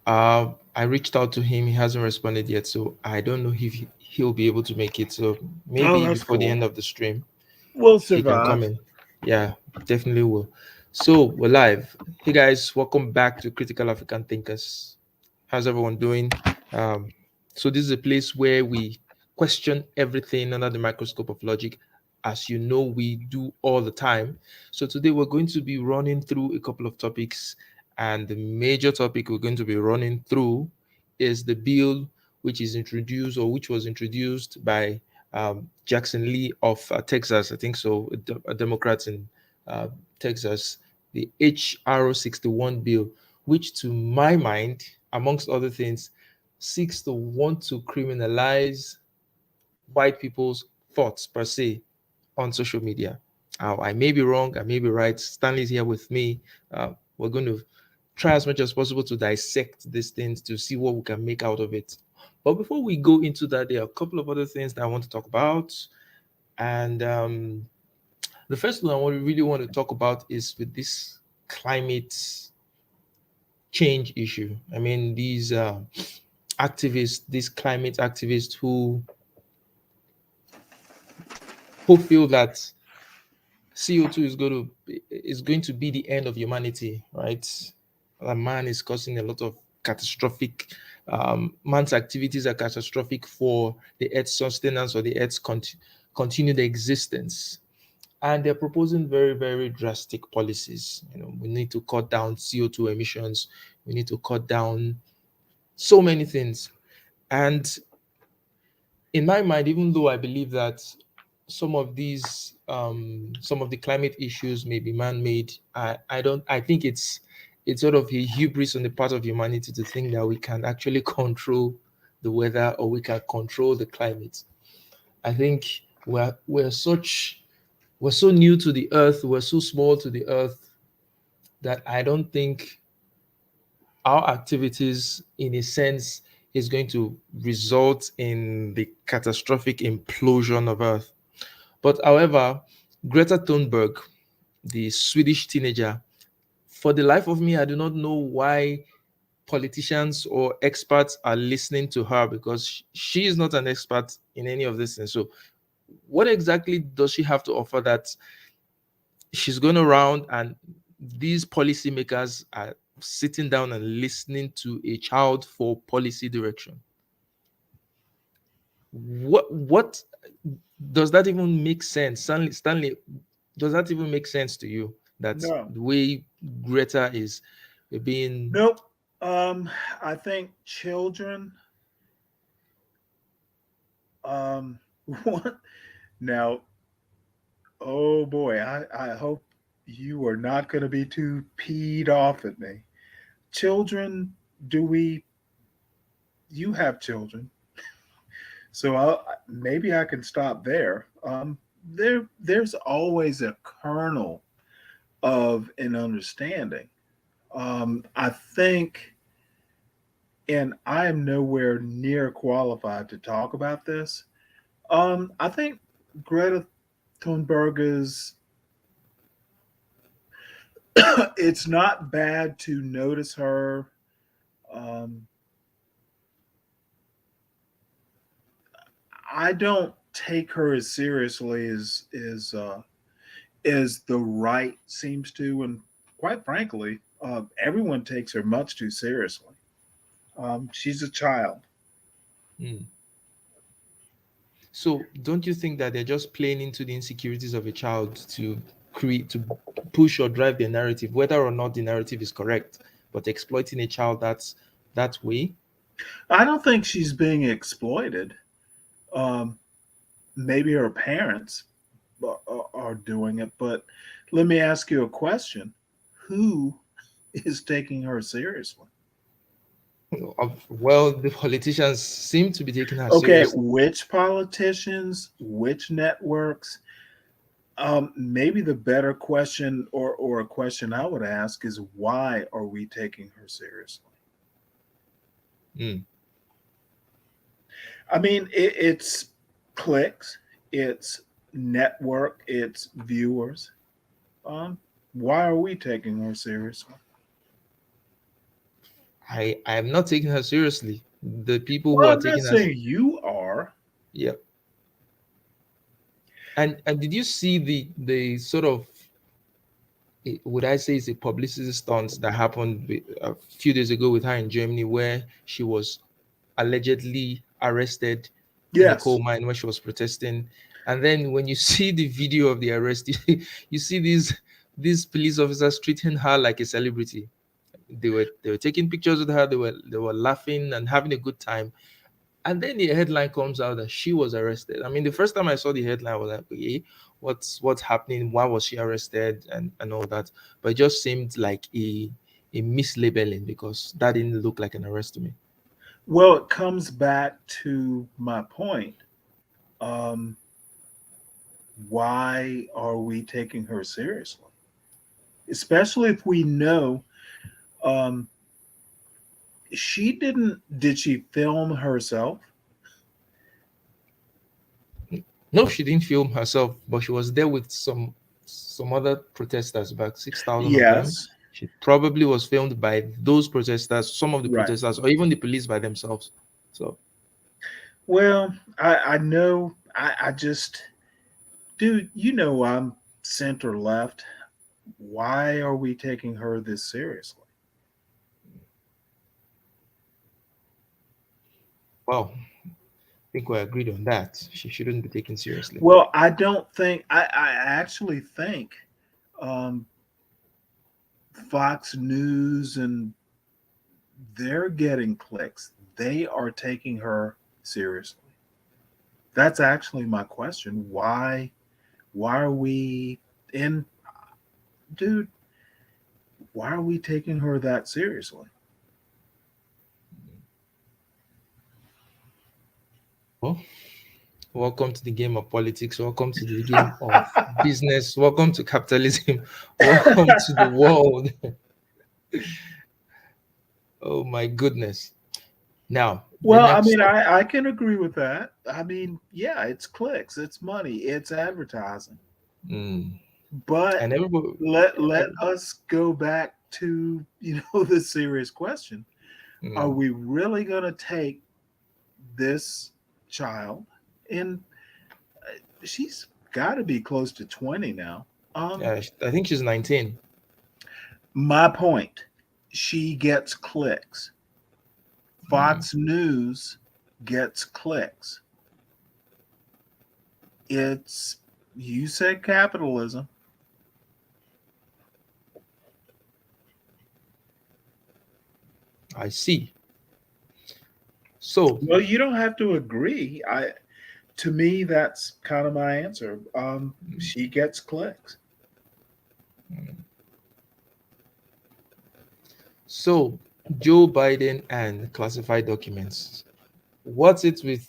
I reached out to him. He hasn't responded yet, so I don't know if he'll be able to make it. So Oh, maybe that's before the cool. end of the stream, We'll he can come survive. in. Yeah, definitely will. So we're live. Hey guys, welcome back to Critical African Thinkers. How's everyone doing? Um, so this is a place where we question everything under the microscope of logic, as you know we do all the time. So today we're going to be running through a couple of topics, and the major topic we're going to be running through is the bill which is introduced or which was introduced by Jackson Lee of Texas, I think so, a Democrat in uh, Texas, the HR 61 bill, which to my mind, amongst other things, seeks to want to criminalize white people's thoughts per se on social media. I may be wrong, I may be right. Stanley's here with me. We're going to try as much as possible to dissect these things to see what we can make out of it. But before we go into that, there are a couple of other things that I want to talk about. And the first one really want to talk about is with this climate change issue. I mean, these activists, these climate activists who feel that CO2 is going to be the end of humanity, right? A man is causing a lot of catastrophic man's activities are catastrophic for the Earth's sustenance or the Earth's continued existence. And they're proposing very, very drastic policies. We need to cut down CO2 emissions. We need to cut down so many things. And in my mind, even though I believe that some of the climate issues may be man-made, I think it's sort of a hubris on the part of humanity to think that we can actually control the weather or we can control the climate. I think we're so new to the earth, we're so small to the earth that I don't think our activities, in a sense, is going to result in the catastrophic implosion of Earth. But however, Greta Thunberg, the Swedish teenager, for the life of me, I do not know why politicians or experts are listening to her because she is not an expert in any of this thing. So, what exactly does she have to offer that she's going around and these policymakers are sitting down and listening to a child for policy direction? What does that even make sense? Stanley, does that even make sense to you that No. the way Greta is being Nope. Um, I think children. Um, what now? Oh boy, I hope you are not going to be too peed off at me. Children, do we? You have children, so maybe I can stop there. There's always a kernel of an understanding. I think, and I am nowhere near qualified to talk about this. I think Greta Thunberg is. It's not bad to notice her. Um, I don't take her as seriously as the right seems to, and quite frankly, everyone takes her much too seriously. She's a child. Hmm. So don't you think that they're just playing into the insecurities of a child to create to push or drive their narrative, whether or not the narrative is correct, but exploiting a child that way? I don't think she's being exploited. Um, Maybe her parents are doing it, but let me ask you a question: who is taking her seriously? Well, the politicians seem to be taking her Okay, seriously. which politicians, which networks? Maybe the better question, or a question I would ask, is why are we taking her seriously? Hmm. I mean, it's clicks, it's network, it's viewers. Why are we taking her seriously? I am not taking her seriously. The people who Well, are I'm not taking us, saying you are. yeah. And did you see the sort of, would I say it's a publicity stunt that happened a few days ago with her in Germany, where she was allegedly arrested in a coal Yes. mine when she was protesting. And then when you see the video of the arrest, you see these police officers treating her like a celebrity. They were taking pictures with her, they were laughing and having a good time. And then the headline comes out that she was arrested. I mean, the first time I saw the headline, I was like, okay, what's happening? Why was she arrested? And all that. But it just seemed like a mislabeling, because that didn't look like an arrest to me. Well, it comes back to my point. Um, why are we taking her seriously? Especially if we know um, she didn't. Did she film herself? No, she didn't film herself, but she was there with some other protesters, about 6,000 of them. Yes. She probably was filmed by those protesters, some of the Right. protesters, or even the police by themselves. So, Well, I know. I just, dude, you know, I'm center left. Why are we taking her this seriously? well, I think we agreed on that. She shouldn't be taken seriously. Well, I don't think. I actually think um, Fox News and they're getting clicks. They are taking her seriously. That's actually my question. Why are we in dude, why are we taking her that seriously? Well, welcome to the game of politics. Welcome to the game of business. Welcome to capitalism. Welcome to the world. Oh my goodness. Now, the Well, I next mean, stop. I can agree with that. I mean, yeah, it's clicks, it's money, it's advertising. Mm. But And everybody, let us go back to, the serious question. Are mm. we really going to take this child and she's got to be close to 20 now. Um Yeah, I think she's 19. my point, she gets clicks. Mm. Fox News gets clicks. It's, you said capitalism. I see. So, Well, you don't have to agree. I To me that's kind of my answer. mm, She gets clicks. mm. So Joe Biden and classified documents. What's it with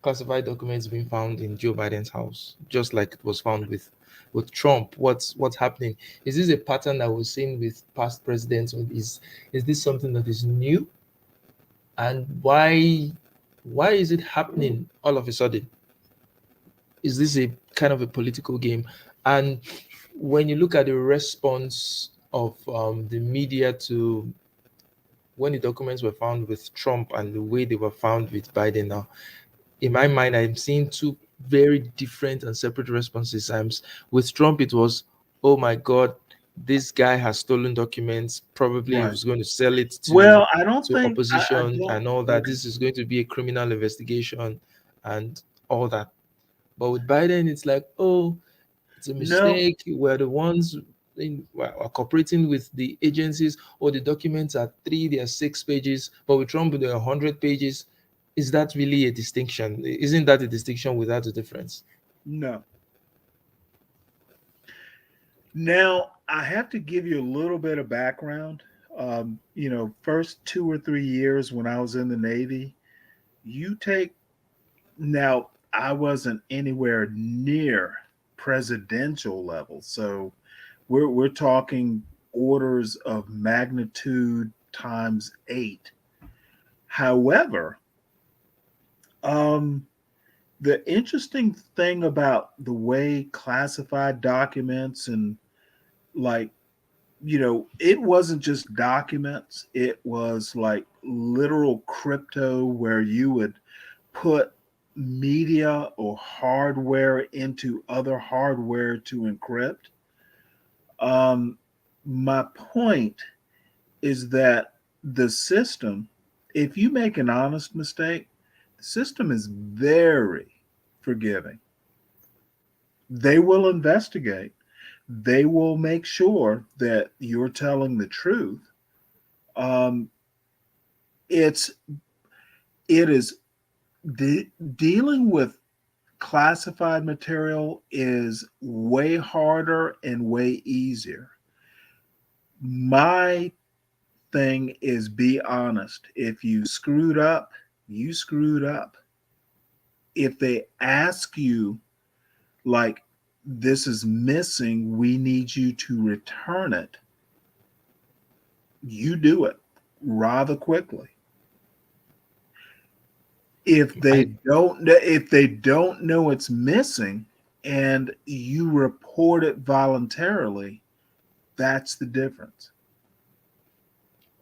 classified documents being found in Joe Biden's house, just like it was found with Trump? What's happening? Is this a pattern that we've seen with past presidents, or is this something that is new? And why is it happening all of a sudden? Is this a kind of a political game? And when you look at the response of the media to when the documents were found with Trump and the way they were found with Biden now, in my mind, I'm seeing two very different and separate responses. With Trump, it was, oh my God, this guy has stolen documents. Probably he Right. was going to sell it to Well, I don't think I opposition don't. and all that. Okay. This is going to be a criminal investigation and all that. But with Biden, it's like, oh, it's a No, mistake. We're the ones are cooperating with the agencies, or the documents are three, they are 6 pages, but with Trump, they're 100 pages. Is that really a distinction? Isn't that a distinction without a difference? no. Now, I have to give you a little bit of background. First 2 or 3 years when I was in the Navy, you take, now, I wasn't anywhere near presidential level. So we're talking orders of magnitude times eight. However, um, the interesting thing about the way classified documents and like it wasn't just documents, it was like literal crypto where you would put media or hardware into other hardware to encrypt. Um, my point is that the system, if you make an honest mistake, the system is very forgiving. They will investigate, they will make sure that you're telling the truth. Um, it's it is dealing with classified material is way harder and way easier. My thing is be honest. If you screwed up, you screwed up. If they ask you, like, this is missing, we need you to return it, you do it rather quickly. I If they don't know it's missing and you report it voluntarily, that's the difference.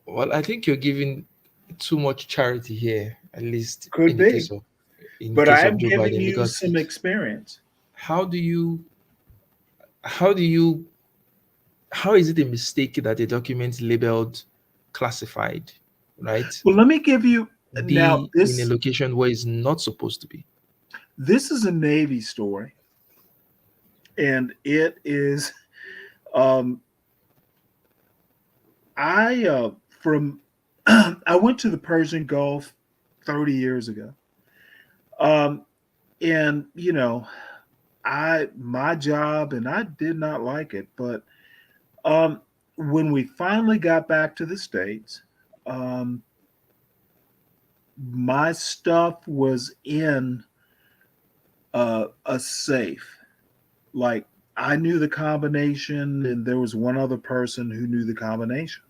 well, I think you're giving too much charity here, at least Could be, in but case I'm of Joe giving Biden, you because some experience. how do you how do you how is it a mistake that a document labeled classified, right, Well, let me give you now be in a location where it's not supposed to be? this is a Navy story, and it is um I from I went to the Persian Gulf 30 years ago. Um and I my job, and I did not like it, but um when we finally got back to the States, um my stuff was in a safe. Like, I knew the combination, and there was one other person who knew the combination.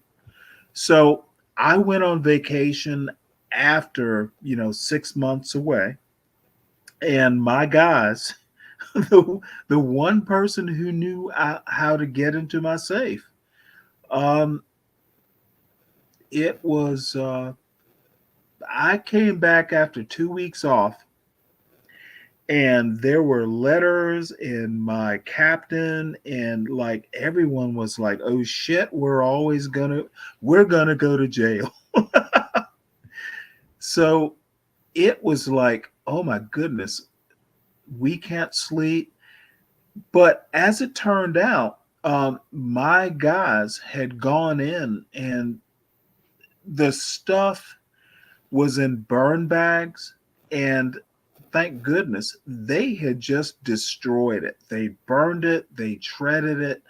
So I went on vacation after 6 months away, and my guys, the one person who knew how to get into my safe, um, it was I came back after 2 weeks off, and there were letters, and my captain and like everyone was like, oh shit, we're gonna go to jail. So it was like, oh my goodness, we can't sleep. But as it turned out, my guys had gone in, and the stuff was in burn bags, and thank goodness they had just destroyed it. They burned it, they shredded it.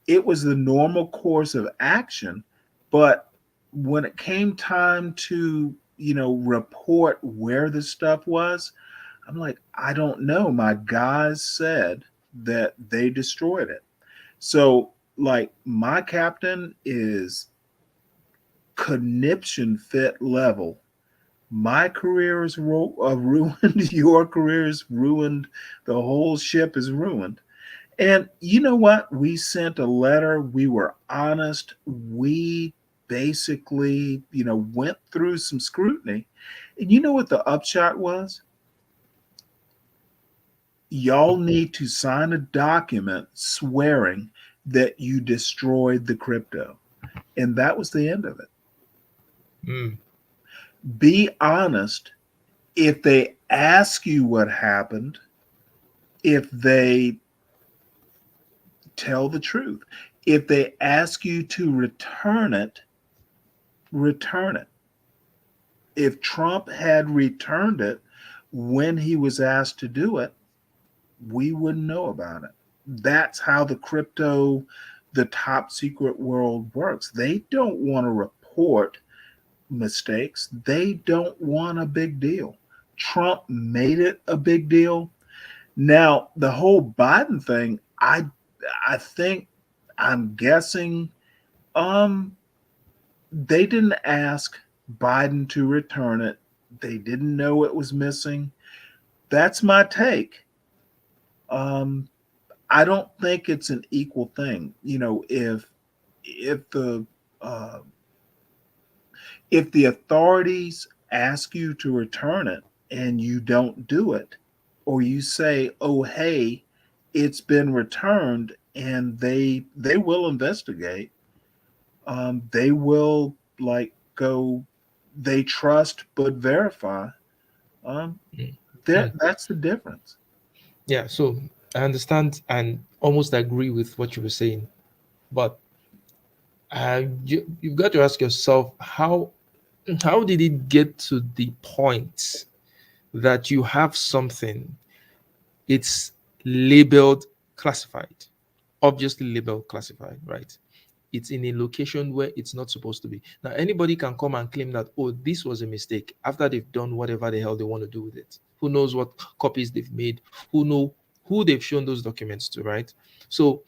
It was the normal course of action. But when it came time to, report where the stuff was, I'm like, I don't know. My guys said that they destroyed it. So, like, my captain is conniption fit level. My career is ruined. Your career is ruined. The whole ship is ruined. And you know what? We sent a letter. We were honest. We basically, went through some scrutiny. And you know what the upshot was? Y'all need to sign a document swearing that you destroyed the crypto. And that was the end of it. Mm. Be honest. If they ask you what happened, if they tell the truth, if they ask you to return it, return it. If Trump had returned it when he was asked to do it, we wouldn't know about it. That's how the top secret world works. They don't want to report mistakes, they don't want a big deal. Trump made it a big deal. Now, the whole Biden thing, I think, I'm guessing, um they didn't ask Biden to return it. They didn't know it was missing. That's my take. Um I don't think it's an equal thing. If if the uh, if the authorities ask you to return it and you don't do it, or you say, "Oh, hey, it's been returned," and they will investigate. They will like go. They trust but verify. Um, Mm. Mm. that's the difference. Yeah, so I understand and almost agree with what you were saying, but you've got to ask yourself how did it get to the point that you have something, it's labeled classified, obviously labeled classified, right? It's in a location where it's not supposed to be. Now, anybody can come and claim that, oh, this was a mistake after they've done whatever the hell they want to do with it. Who knows what copies they've made? Who know who they've shown those documents to, right? So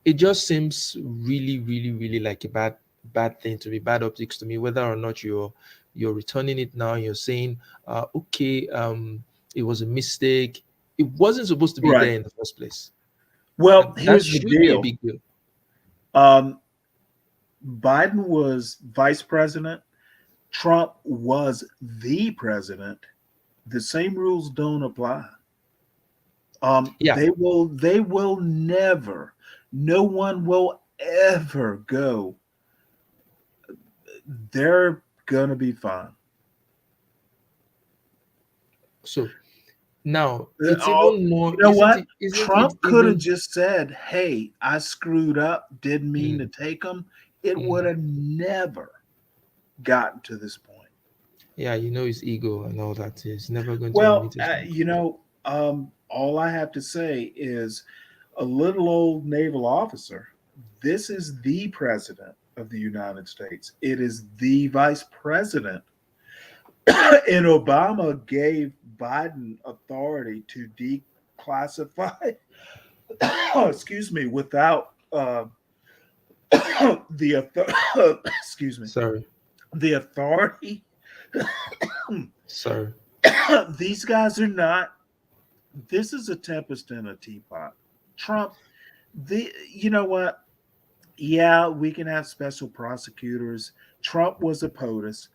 it just seems really, really, really like a bad thing to be, bad optics to me, whether or not you're returning it now, you're saying, okay, it was a mistake. It wasn't supposed to be Right. there in the first place. And Well, that here's the should be a deal. big deal. Um, Biden was vice president. Trump was the president. The same rules don't apply. Yeah. They will never, no one will ever go. They're gonna be fine. So now it's Oh, even more, you know what? isn't it Trump could have even, just said, "Hey, I screwed up. Didn't mean to mm, take them." It would mm. have never gotten to this point. Yeah, his ego and all that is never going to Well, admit his wrong. all I have to say is a little old naval officer. This is the president of the United States. It is the vice president. And Obama gave Biden authority to declassify, excuse me, without the excuse me, Sorry. the authority. Sorry. These guys are not. This is a tempest in a teapot. Trump, you know what? Yeah, we can have special prosecutors. Trump was a POTUS.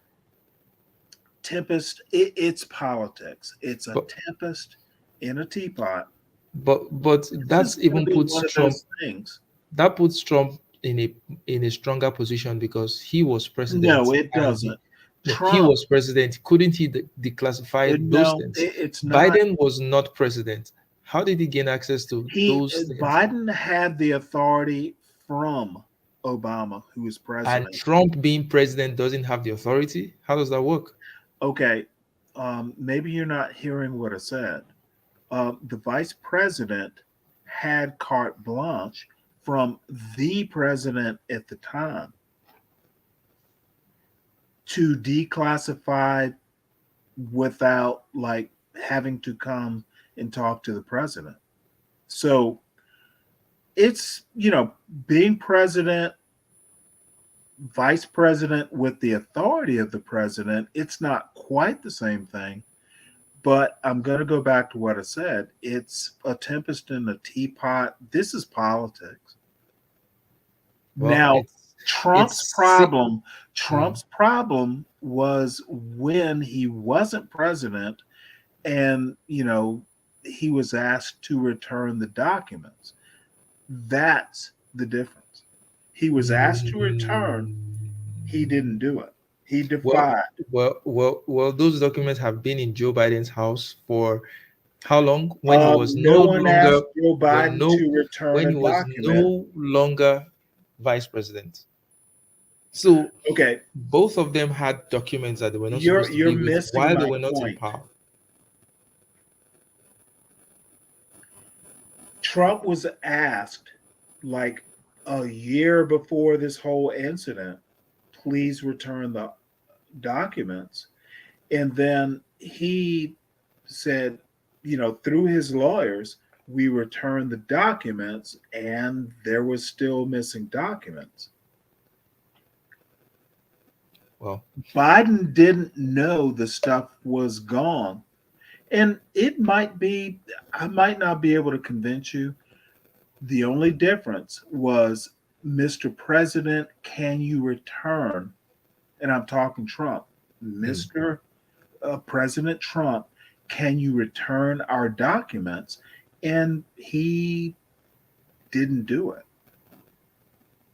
Tempest, it's politics. It's a But tempest in a teapot. but This is that's going to even be puts one of Trump, those things. that puts Trump in a stronger position because he was No, president it and doesn't. he Trump, was president. Couldn't he declassify those no, things? it's not. Biden was not president. How did he gain access to those things? Biden had the authority from Obama, who was And president. Trump being president doesn't have the authority? How does that work? Okay, maybe you're not hearing what I said. The vice president had carte blanche from the president at the time to declassify without like having to come and talk to the president. So it's, being president, vice president with the authority of the president, it's not quite the same thing. But I'm going to go back to what I said. It's a tempest in a teapot. This is politics. Well, Now, Trump's it's si- problem, mm. Trump's problem was when he wasn't president and, he was asked to return the documents. That's the difference. He was asked to return, Mm. he didn't do it. He Well, defied. well, those documents have been in Joe Biden's house for how long? When he was No no one longer, asked Joe when Biden no, to return when a he was document. no longer vice president. So Okay, both of them had documents that they were not you're supposed to you're be with missing while they my were not in point. power. Trump was asked like a year before this whole incident, please return the documents. And then he said, through his lawyers, we returned the documents and there was still missing documents. Well, Biden didn't know the stuff was gone. And it might I might not be able to convince you. The only difference was Mr. President, can you return? And I'm talking Trump. Mm. Mr. President Trump, can you return our documents? And he didn't do it.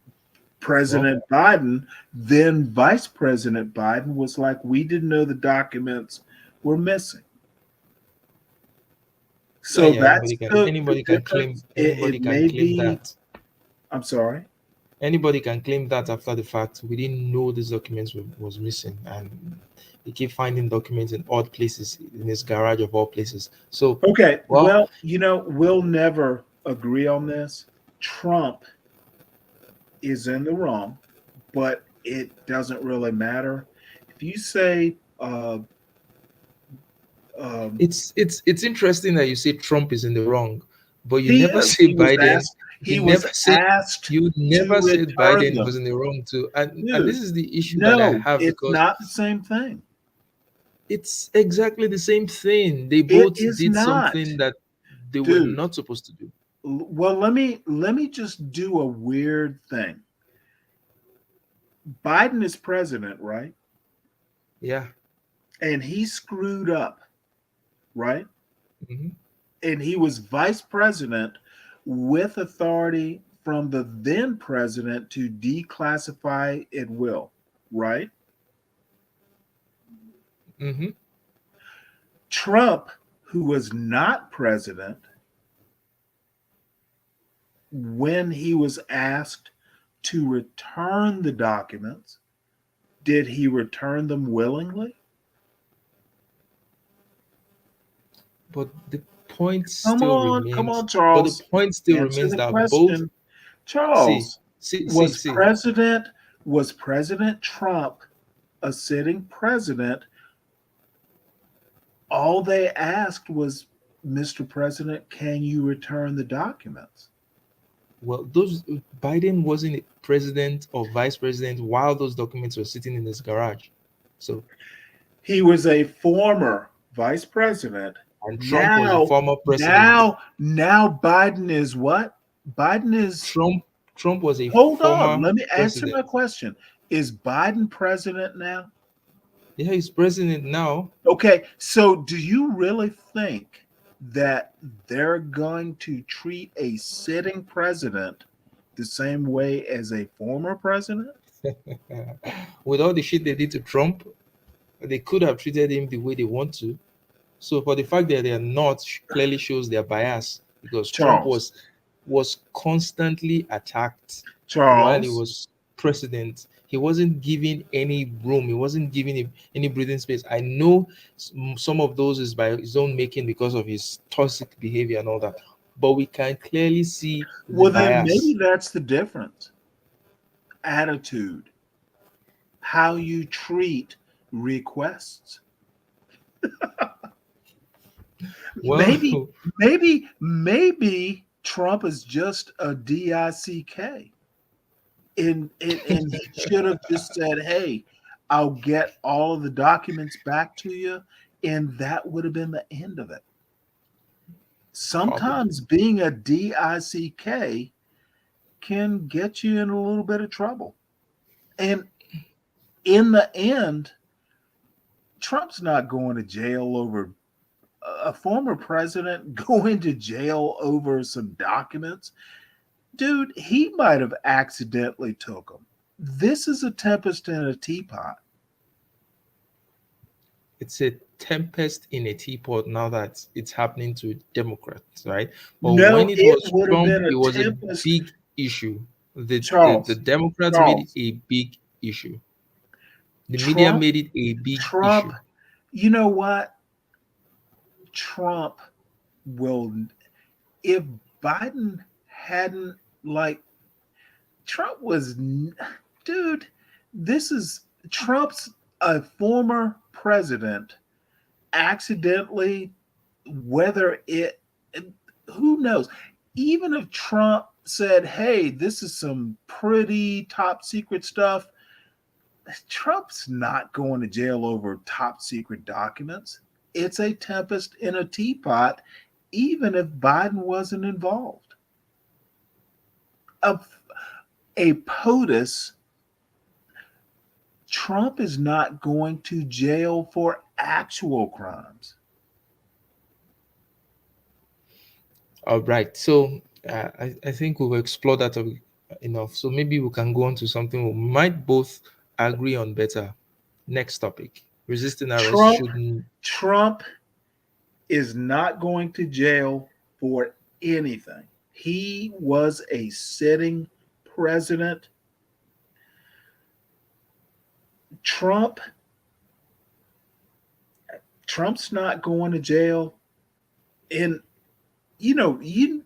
Well, President Biden, then Vice President Biden, was like, we didn't know the documents were missing. yeah, So yeah. that's the Anybody can claim difference. It may be, that. I'm sorry. Anybody can claim that after the fact. We didn't know these documents was missing, and he keep finding documents in odd places in his garage of all places. So, Okay, well, well, we'll never agree on this. Trump is in the wrong, but it doesn't really matter. If you say, um, it's interesting that you say Trump is in the wrong, but you he never is, say Biden. he was asked You to never said return Biden them. was in the wrong too. And Dude, this is the issue that I no, have, it's because not the same thing. it's exactly the same thing. They It both is did not, something that they were dude. not supposed to do. Well, let me just do a weird thing. Biden is president, right? Yeah. And he screwed up, right? Hmm. And he was vice president with authority from the then president to declassify at will, right? Hmm. Trump, who was not president, when he was asked to return the documents, did he return them willingly? But the point still Come remains. on, But the Charles. point still Answer remains the that both. question. See, Charles, see, see, was see. President was President Trump a sitting president? All they asked was, Mr. President, can you return the documents? Well, those Biden wasn't a president or vice president while those documents were sitting in his garage. So, He was a former vice president. and Trump was a Now, former president. now Biden is what? Biden is, Trump Trump was a hold on, former let me answer president. my question. Is Biden president now? Yeah, he's president now. Okay, so do you really think that they're going to treat a sitting president the same way as a former president? With all the shit they did to Trump, they could have treated him the way they want to. So for the fact that they are not clearly shows their bias, because Trump Charles, was constantly attacked while he Charles, was president. He wasn't given any room. He wasn't given any breathing space. I know some of those is by his own making because of his toxic behavior and all that, but we can clearly see the well, then maybe bias. that's the difference. Attitude, how you treat requests. Well, Maybe Trump is just a dick, and he should have just said, "Hey, I'll get all of the documents back to you," and that would have been the end of it. probably. Sometimes being a dick can get you in a little bit of trouble, and in the end, Trump's not going to jail over a former president going to jail over some documents. Dude, he might have accidentally took them. This is a tempest in a teapot. It's a tempest in a teapot now that it's happening to Democrats, right? But when No, it it was would have Trump, been it a was a tempest. big issue. The Charles, Democrats made it Charles, a big issue. The media Trump, made it a big Trump, issue. you know what? Trump will, if Biden hadn't, like, Trump was, dude, this is Trump's a former president accidentally, whether it, who knows, even if Trump said, hey, this is some pretty top secret stuff, Trump's not going to jail over top secret documents. It's a tempest in a teapot, even if Biden wasn't involved. A, A POTUS, Trump is not going to jail for actual crimes. All right. So I think we've explored that topic enough. So maybe we can go on to something we might both agree on better. Next topic. Resisting arrest Trump shouldn't. Trump is not going to jail for anything. He was a sitting president. Trump Trump's not going to jail. And you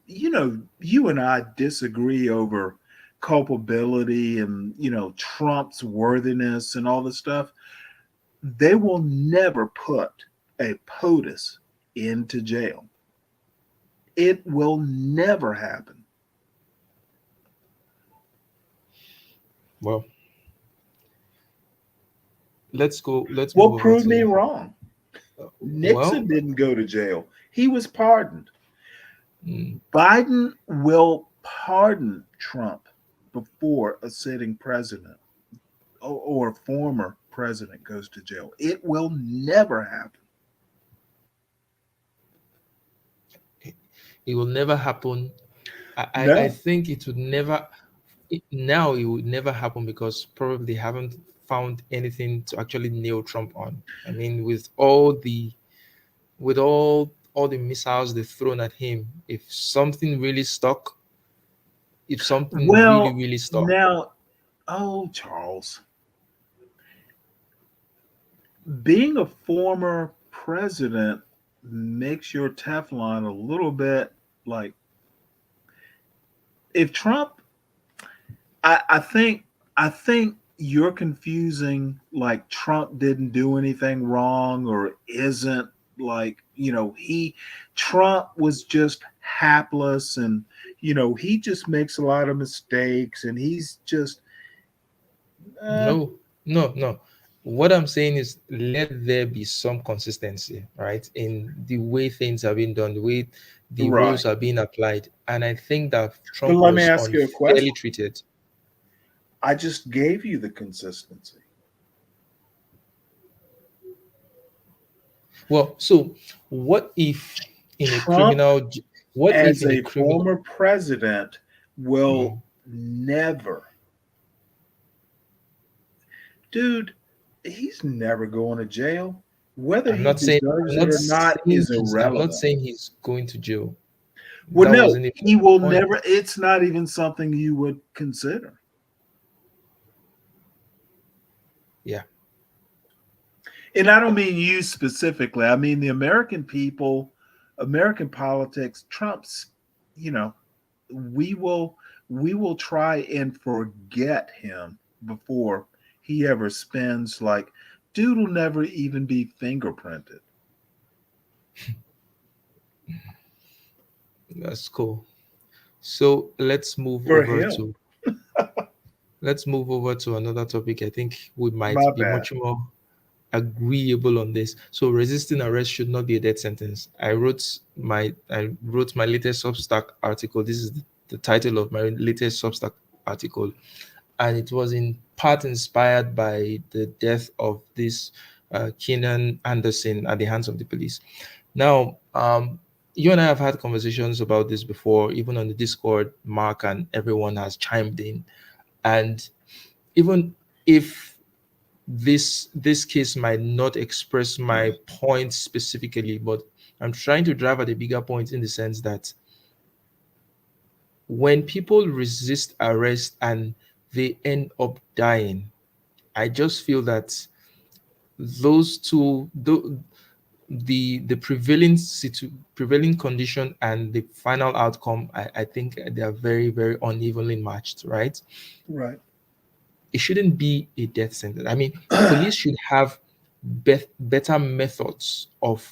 and I disagree over culpability and Trump's worthiness and all this stuff. They will never put a POTUS into jail. It will never happen. Well, let's go. Let's Well, move over prove me to. wrong. Well, Nixon didn't go to jail. He was pardoned. mm, Biden will pardon Trump before a sitting president or a former president goes to jail. It will never happen. it will never happen. I No. think it would never. Now it would never happen because probably they haven't found anything to actually nail Trump on. I mean, with all the missiles they've thrown at him, if something really stuck, if something really Well, really stuck, now, oh, Charles, being a former president makes your Teflon a little bit like if Trump, I think you're confusing like Trump didn't do anything wrong or isn't like, he Trump was just hapless and he just makes a lot of mistakes and he's just uh, no, no. What I'm saying is let there be some consistency, right, in the way things are being done, the way the right. rules are being applied, and I think that But Trump let me was ask you a unfairly question. treated. I just gave you the consistency. Well, so what if in a Trump criminal, what if as in a a criminal, former president will mm, never, dude, he's never going to jail. Whether I'm he not saying deserves it or not is I'm not irrelevant. saying he's going to jail. Well, That no, wasn't even he the will point. never. It's not even something you would consider. Yeah. And I don't mean you specifically. I mean the American people, American politics. Trump's, you know, we will we will try and forget him before he ever spends like dude will never even be fingerprinted That's cool. So for him. let's move over to another topic. I think we might My be bad. much more agreeable on this. So resisting arrest should not be a death sentence. I wrote my latest Substack article. This is the title of my latest Substack article, and it was in part inspired by the death of this Keenan Anderson at the hands of the police. Now, you and I have had conversations about this before, even on the Discord. Mark and everyone has chimed in, and even if this case might not express my point specifically, but I'm trying to drive at a bigger point in the sense that when people resist arrest and they end up dying, I just feel that those two, the prevailing condition and the final outcome, I think they are very, very unevenly matched, right? Right. It shouldn't be a death sentence. I mean, police should have better methods of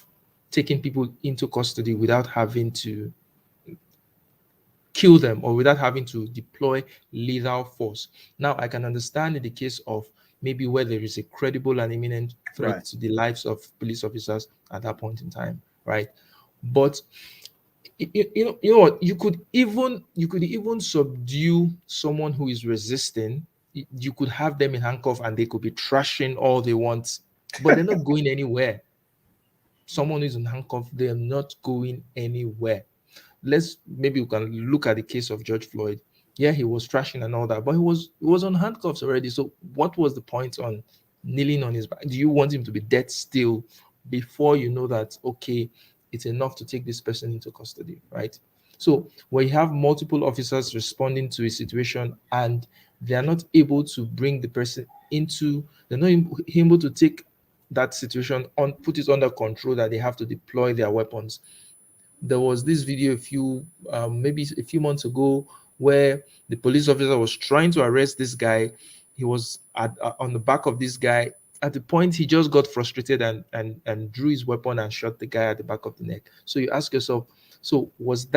taking people into custody without having to kill them or without having to deploy lethal force. Now, I can understand in the case of maybe where there is a credible and imminent threat Right. to the lives of police officers at that point in time, right? But You know what, you could even subdue someone who is resisting. You could have them in handcuff and they could be trashing all they want, but they're not going anywhere. Someone who's in handcuff, they're not going anywhere. Let's maybe we can look at the case of George Floyd. Yeah, he was trashing and all that, but he was on handcuffs already. So what was the point on kneeling on his back? Do you want him to be dead still before you know that okay, it's enough to take this person into custody, right? So when you have multiple officers responding to a situation and they are not able to bring the person into, they're not able to take that situation on, put it under control, that they have to deploy their weapons. There was this video a few maybe a few months ago where the police officer was trying to arrest this guy. He was on the back of this guy. At the point, he just got frustrated and drew his weapon and shot the guy at the back of the neck. So you ask yourself, so was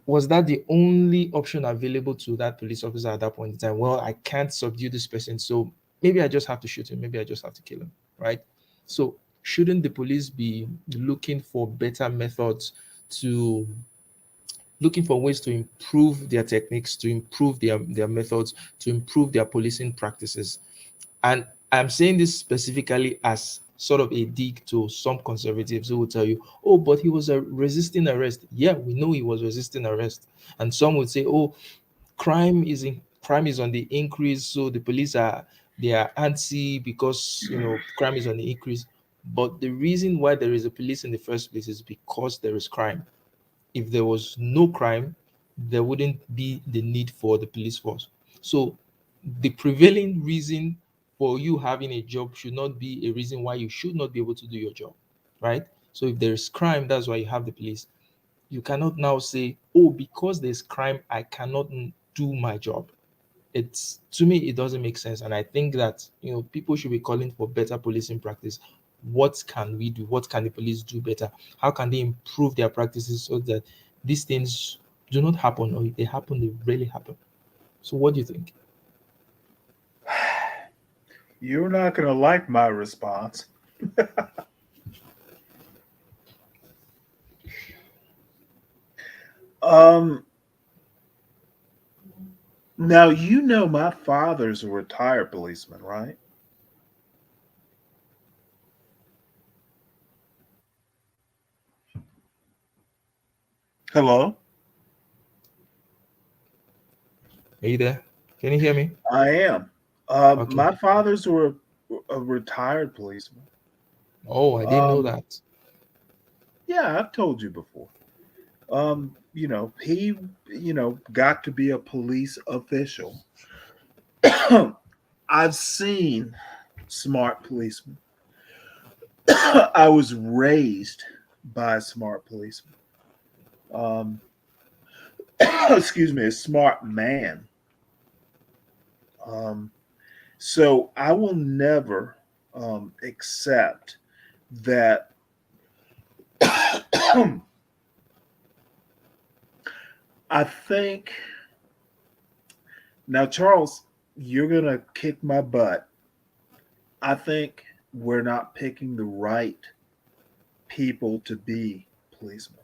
was that the only option available to that police officer at that point in time? Well, I can't subdue this person, so maybe I just have to shoot him, maybe I just have to kill him, right? So shouldn't the police be looking for better methods, to looking for ways to improve their techniques, to improve their methods, to improve their policing practices? And I'm saying this specifically as sort of a dig to some conservatives who will tell you, oh, but he was resisting arrest. Yeah, we know he was resisting arrest. And some would say, oh, crime is on the increase, so the police are, they are antsy because crime is on the increase. But the reason why there is a police in the first place is because there is crime. If there was no crime, there wouldn't be the need for the police force. So the prevailing reason for you having a job should not be a reason why you should not be able to do your job, right? So if there's crime, that's why you have the police. You cannot now say, oh, because there's crime, I cannot do my job. It's, to me, it doesn't make sense. And I think that people should be calling for better policing practice. What can we do? What can the police do better? How can they improve their practices so that these things do not happen, or if they happen, they really happen? So what do you think? You're not going to like my response. Um, Now, my father's a retired policeman, right? Hello? Are you there? Can you hear me? I am. Okay. My father's a retired policeman. Oh, I didn't know Um, that. yeah, I've told you before. He, got to be a police official. I've seen smart policemen. I was raised by a smart policeman. Um, excuse me, a smart man. Um, so I will never accept that. I think now, Charles, you're gonna kick my butt. I think we're not picking the right people to be policemen,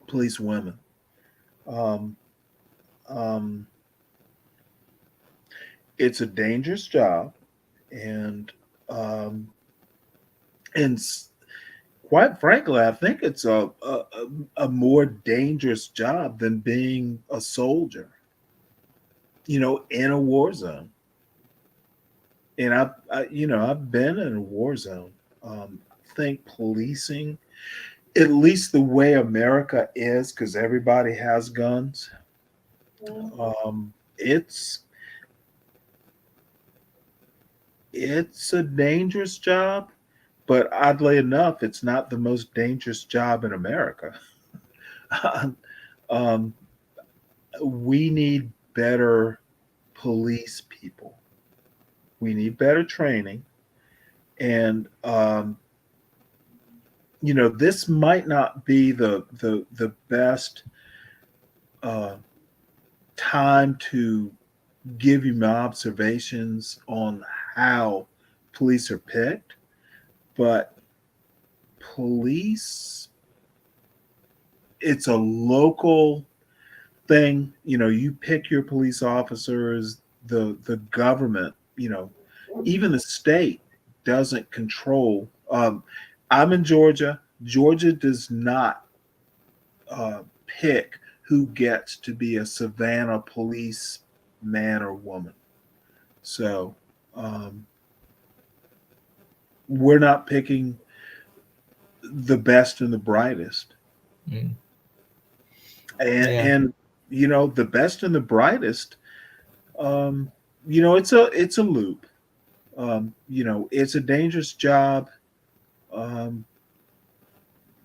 police women. Um, um, it's a dangerous job, and um, and quite frankly, I think it's a more dangerous job than being a soldier. In a war zone. And I've been in a war zone. I think policing, at least the way America is, because everybody has guns. It's it's a dangerous job, but oddly enough, it's not the most dangerous job in America. um, we need better police people. We need better training, and this might not be the best uh, time to give you my observations on how police are picked, but police it's a local thing. You pick your police officers. The government, even the state doesn't control. I'm in Georgia. Georgia does not uh, pick who gets to be a Savannah police man or woman. So um, we're not picking the best and the brightest. Mm. Yeah. And the best and the brightest, um, it's a loop. It's a dangerous job. Um,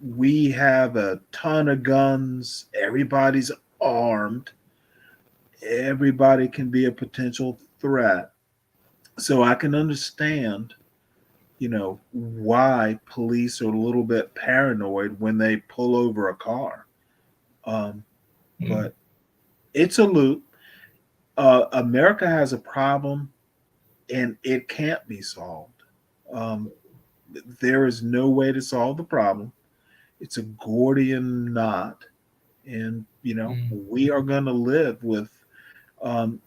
we have a ton of guns. Everybody's armed. Everybody can be a potential threat. So I can understand, why police are a little bit paranoid when they pull over a car. Um, Mm. but it's a loop. America has a problem, and it can't be solved. Um, there is no way to solve the problem. It's a Gordian knot, and Mm. we are going to live with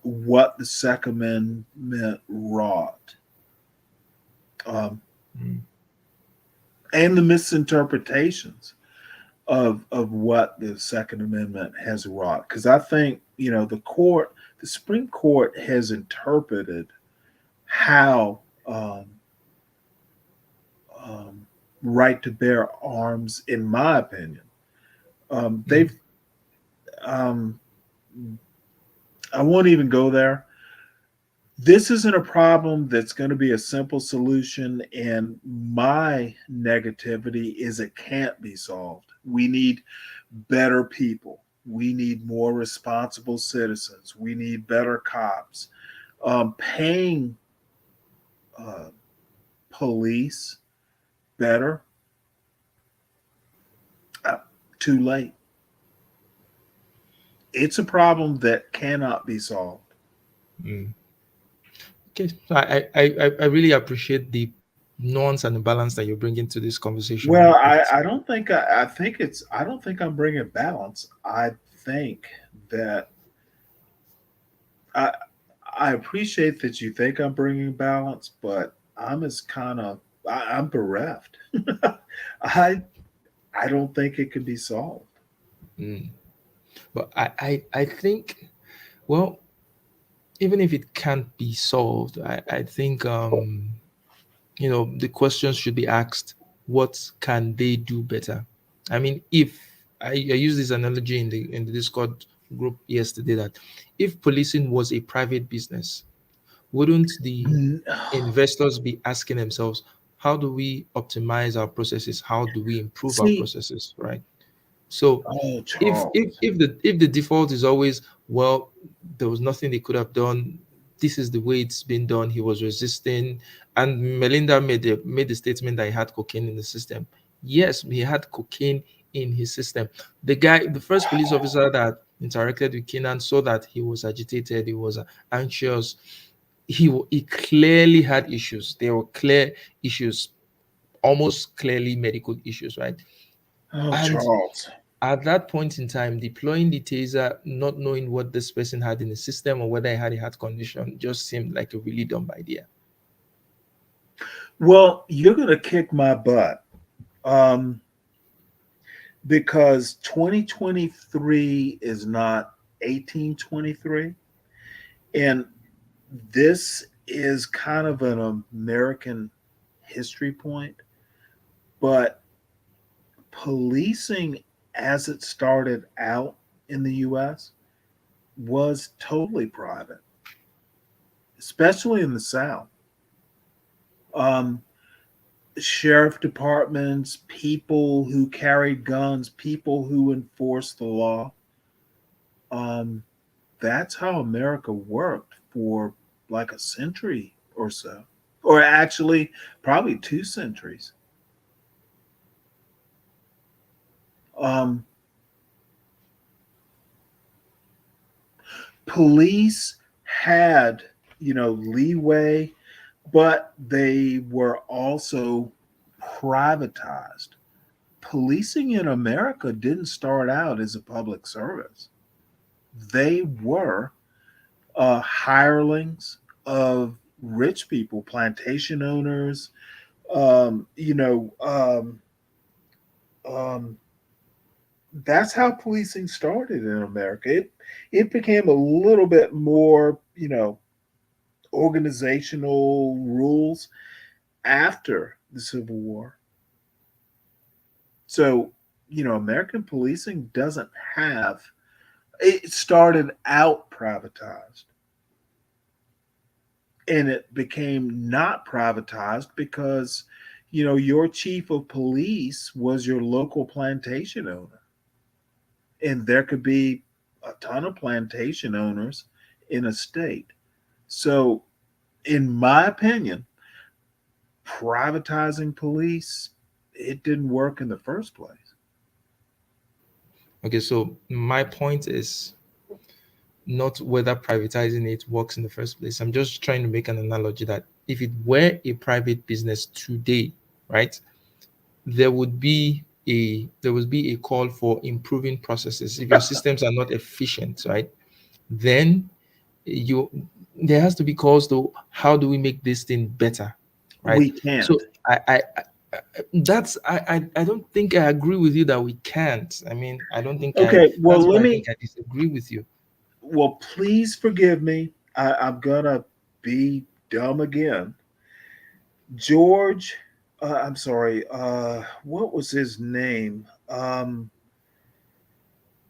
what the Second Amendment wrought, um, Mm. and the misinterpretations of what the Second Amendment has wrought. Because I think the Supreme Court has interpreted how um, right to bear arms, in my opinion. Mm. They've um, I won't even go there. This isn't a problem that's going to be a simple solution, and my negativity is it can't be solved. We need better people. We need more responsible citizens. We need better cops. Paying uh, police better, uh, too late. It's a problem that cannot be solved. Mm. Okay, so I really appreciate the nuance and the balance that you're bringing to this conversation. Well, It I don't think I think it's I don't think I'm bringing balance. I think that I I appreciate that you think I'm bringing balance, but I'm as kind of I'm bereft. I I don't think it can be solved. mm. But I think, well, even if it can't be solved, I think the questions should be asked: what can they do better? I mean, if I use this analogy in the Discord group yesterday, that if policing was a private business, wouldn't the Mm. investors be asking themselves, how do we optimize our processes? How do we improve our See, processes? Right. So oh if Charles, if the default is always, well, there was nothing they could have done, this is the way it's been done, he was resisting, and Melinda made the statement that he had cocaine in the system. Yes, he had cocaine in his system. The first police officer that interacted with Kenan, saw that he was agitated, he was anxious, he clearly had issues. There were clear issues, almost clearly medical issues, right? oh And Charles. at that point in time, deploying the taser, not knowing what this person had in the system or whether he had a heart condition, just seemed like a really dumb idea. Well, you're gonna kick my butt. Um, because 2023 is not 1823. And this is kind of an American history point, but policing as it started out in the US was totally private, especially in the South. Um, Sheriff departments, people who carried guns, people who enforced the law. Um, that's how America worked for like a century or so, or actually probably 2 centuries. Um, Police had, leeway, but they were also privatized. policing in America didn't start out as a public service. They were hirelings of rich people, plantation owners. Um, you know, um, um, that's how policing started in America. It became a little bit more, organizational rules after the Civil War. So, American policing doesn't have it started out privatized and it became not privatized because your chief of police was your local plantation owner, and there could be a ton of plantation owners in a state. So, in my opinion, privatizing police, it didn't work in the first place. Okay, so my point is not whether privatizing it works in the first place. I'm just trying to make an analogy that if it were a private business today, right, there would be a call for improving processes. If your systems are not efficient, right, then you there has to be calls to how do we make this thing better, right? We can't. So I don't think I agree with you that we can't. I mean, I don't think I Okay, well, that's why let I me, think I disagree with you. well, please forgive me. I'm gonna be dumb again. George, I'm sorry, what was his name?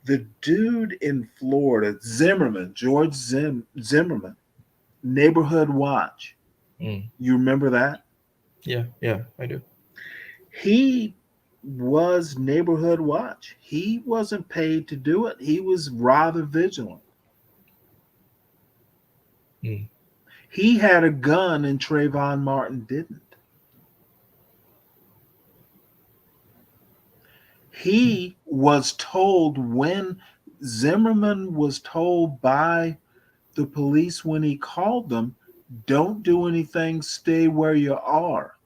The dude in Florida, Zimmerman, Neighborhood Watch. Mm. You remember that? Yeah, yeah, I do. He was Neighborhood Watch. He wasn't paid to do it. He was rather vigilant. Mm. He had a gun and Trayvon Martin didn't. He was told when Zimmerman was told by the police when he called them, don't do anything, stay where you are.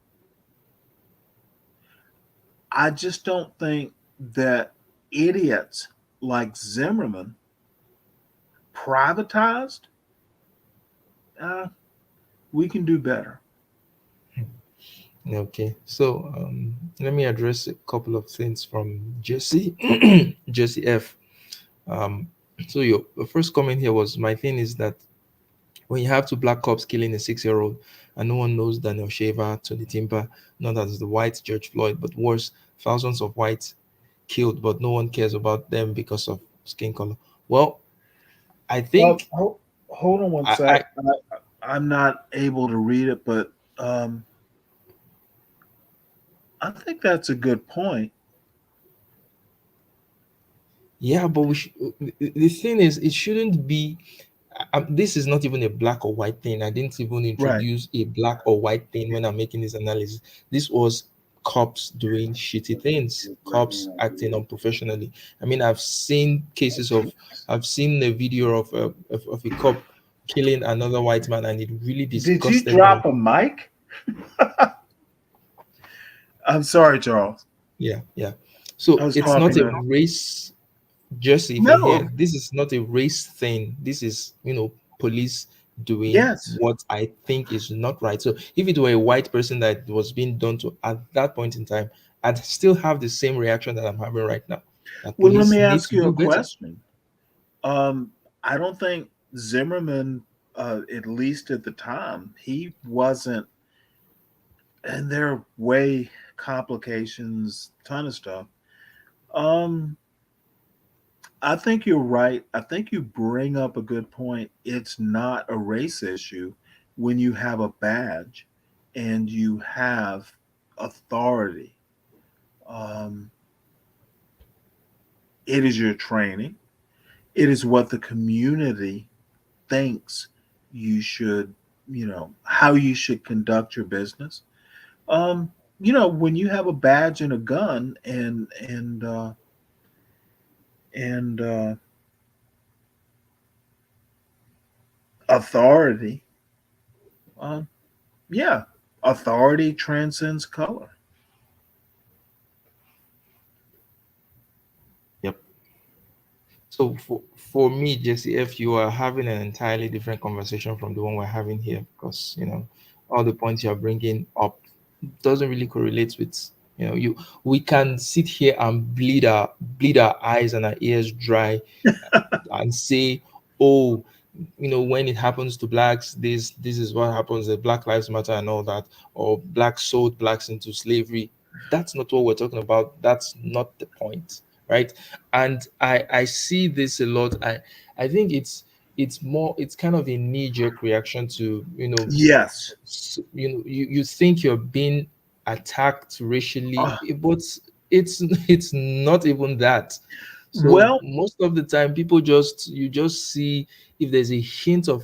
I just don't think that idiots like Zimmerman privatized, uh, we can do better. Okay, so let me address a couple of things from Jesse. Jesse F. Um, so your the first comment here was my thing is that when you have two black cops killing a 6-year-old and no one knows Daniel Shaver, Tony Timber, not as the white George Floyd, but worse, thousands of whites killed, but no one cares about them because of skin color. Well, I think Hold on one I sec. I'm not able to read it, but um, I think that's a good point. yeah, but the thing is, it shouldn't be. This is not even a black or white thing. I didn't even Right. introduce a black or white thing when I'm making this analysis. This was cops doing shitty things, cops acting unprofessionally. I mean, I've seen a video of a cop killing another white man, and it really Did you disgusted me. drop a mic? I'm sorry, Charles. Yeah, yeah. I So was it's not coughing a in. race. Jesse, if you're No. here, this is not a race thing. This is, police doing Yes. what I think is not right. So if it were a white person that was being done to at that point in time, I'd still have the same reaction that I'm having right now. That Well, let police me need ask to you a do better. question. I don't think Zimmerman, at least at the time, he wasn't, and there are way complications, ton of stuff. Um, I think you're right. I think you bring up a good point. It's not a race issue when you have a badge and you have authority. Um, it is your training. It is what the community thinks you should, how you should conduct your business. Um, when you have a badge and a gun and authority, um, yeah, authority transcends color. So for me, Jesse, if you are having an entirely different conversation from the one we're having here, because all the points you're bringing up doesn't really correlate with you. We can sit here and bleed our eyes and our ears dry and say, oh, when it happens to blacks, this is what happens, the Black Lives Matter and all that, or blacks sold blacks into slavery. That's not what we're talking about. That's not the point, right? And I see this a lot. I think it's kind of a knee-jerk reaction to Yes. you think you're being attacked racially, Uh, but it's not even that. So well, most of the time, people just see if there's a hint of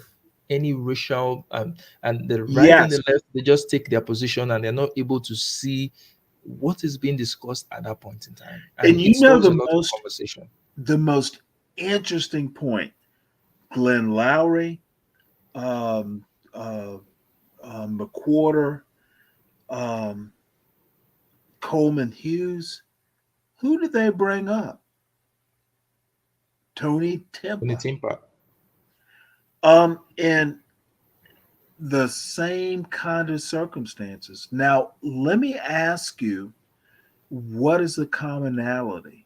any racial, and the right and yes. the left, they just take their position and they're not able to see what is being discussed at that point in time, and And it you know stalls a lot of conversation. the most interesting point, Glenn Lowry, um, uh, McWhorter, um, Coleman Hughes, who did they bring up? Tony On the Timpa. team part, And the same kind of circumstances. Now, let me ask you, what is the commonality?